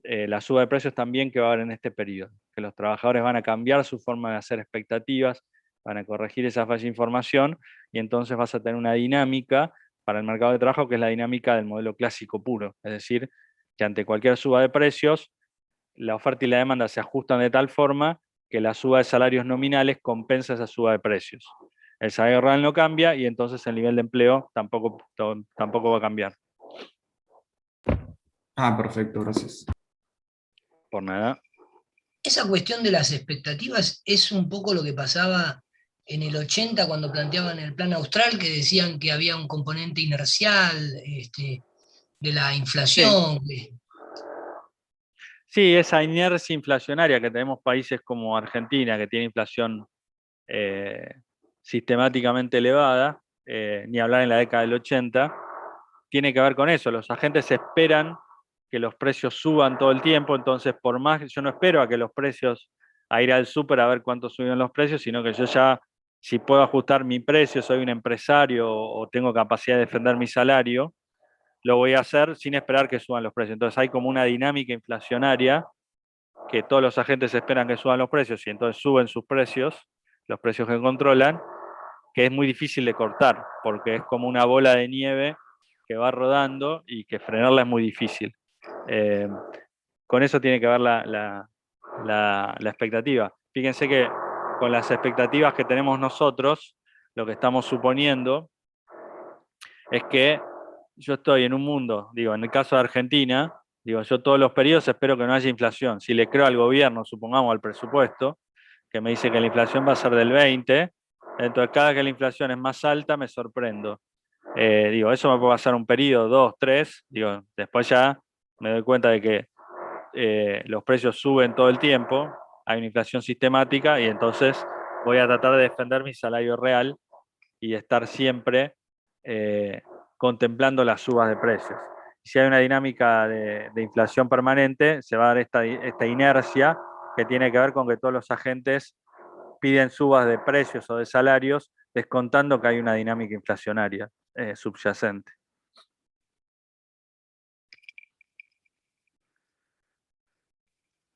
la suba de precios también que va a haber en este periodo, que los trabajadores van a cambiar su forma de hacer expectativas, van a corregir esa falla de información, y entonces vas a tener una dinámica para el mercado de trabajo que es la dinámica del modelo clásico puro, es decir, que ante cualquier suba de precios, la oferta y la demanda se ajustan de tal forma que la suba de salarios nominales compensa esa suba de precios. El salario real no cambia y entonces el nivel de empleo tampoco va a cambiar. Ah, perfecto, gracias. Por nada. Esa cuestión de las expectativas es un poco lo que pasaba en el 80 cuando planteaban el plan austral, que decían que había un componente inercial de la inflación. Sí, esa inercia inflacionaria que tenemos países como Argentina, que tiene inflación sistemáticamente elevada, ni hablar en la década del 80, tiene que ver con eso. Los agentes esperan que los precios suban todo el tiempo, entonces por más que yo no espero a que los precios, a ir al súper a ver cuánto suben los precios, sino que yo ya, si puedo ajustar mi precio, soy un empresario o tengo capacidad de defender mi salario, lo voy a hacer sin esperar que suban los precios. Entonces hay como una dinámica inflacionaria que todos los agentes esperan que suban los precios y entonces suben sus precios, los precios que controlan, que es muy difícil de cortar, porque es como una bola de nieve que va rodando y que frenarla es muy difícil. Con eso tiene que ver la expectativa. Fíjense que con las expectativas que tenemos nosotros, lo que estamos suponiendo es que yo estoy en un mundo, digo, en el caso de Argentina, digo, yo todos los periodos espero que no haya inflación. Si le creo al gobierno, supongamos al presupuesto, que me dice que la inflación va a ser del 20, entonces cada que la inflación es más alta me sorprendo. Digo, eso me puede pasar un periodo, 2, 3, digo, después ya me doy cuenta de que los precios suben todo el tiempo, hay una inflación sistemática y entonces voy a tratar de defender mi salario real y estar siempre contemplando las subas de precios. Si hay una dinámica de inflación permanente, se va a dar esta inercia que tiene que ver con que todos los agentes piden subas de precios o de salarios, descontando que hay una dinámica inflacionaria subyacente.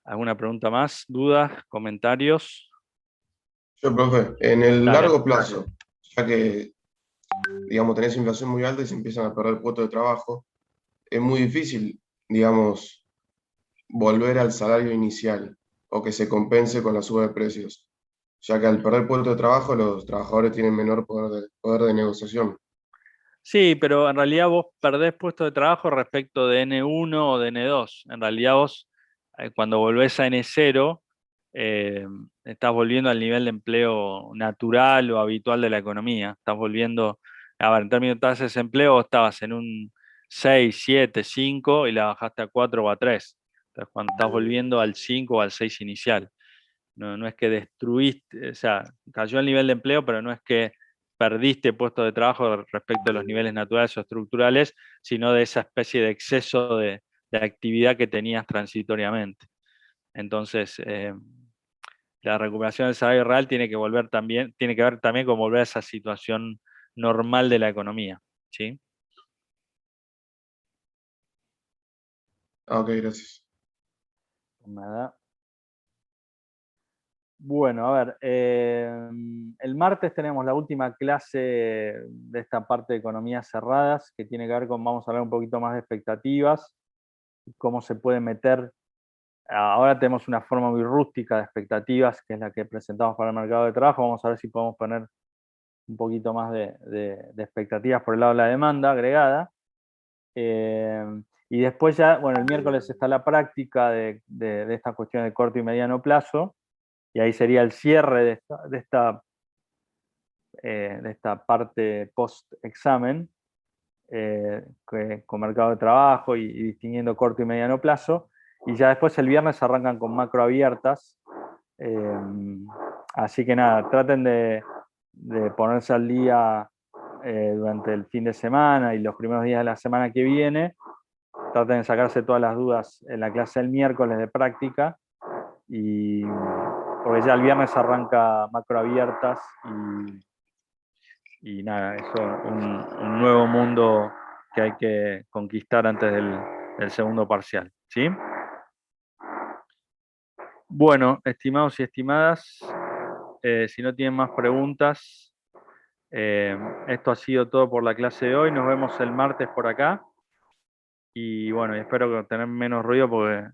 ¿Alguna pregunta más? ¿Dudas? ¿Comentarios? Yo, profe, en el Dale. largo plazo, ya que, digamos, tenés inflación muy alta y se empiezan a perder puestos de trabajo, es muy difícil, digamos, volver al salario inicial o que se compense con la suba de precios, ya que al perder puestos de trabajo los trabajadores tienen menor poder de negociación. Sí, pero en realidad vos perdés puesto de trabajo respecto de N1 o de N2. En realidad vos, cuando volvés a N0, estás volviendo al nivel de empleo natural o habitual de la economía. Estás volviendo, a ver, en términos de tasa de desempleo, vos estabas en un 6, 7, 5 y la bajaste a 4 o a 3. Entonces, cuando estás volviendo al 5 o al 6 inicial. No es que destruiste, o sea, cayó el nivel de empleo, pero no es que perdiste puestos de trabajo respecto a los niveles naturales o estructurales, sino de esa especie de exceso de actividad que tenías transitoriamente. Entonces, la recuperación del salario real tiene que ver también con volver a esa situación normal de la economía. ¿Sí? Ok, gracias. Nada. Bueno, a ver, el martes tenemos la última clase de esta parte de economías cerradas, que tiene que ver con, vamos a hablar un poquito más de expectativas, cómo se puede meter. Ahora tenemos una forma muy rústica de expectativas, que es la que presentamos para el mercado de trabajo. Vamos a ver si podemos poner un poquito más de expectativas por el lado de la demanda agregada. Y después ya, bueno, el miércoles está la práctica de esta cuestión de corto y mediano plazo, y ahí sería el cierre de esta parte post-examen, con mercado de trabajo y distinguiendo corto y mediano plazo. Y ya después el viernes arrancan con macro abiertas. Así que nada, traten de ponerse al día durante el fin de semana y los primeros días de la semana que viene. Traten de sacarse todas las dudas en la clase del miércoles de práctica, porque ya el viernes arranca macro abiertas y nada, eso un nuevo mundo que hay que conquistar antes del segundo parcial. ¿Sí? Bueno, estimados y estimadas, si no tienen más preguntas, esto ha sido todo por la clase de hoy. Nos vemos el martes por acá. Y bueno, espero tener menos ruido porque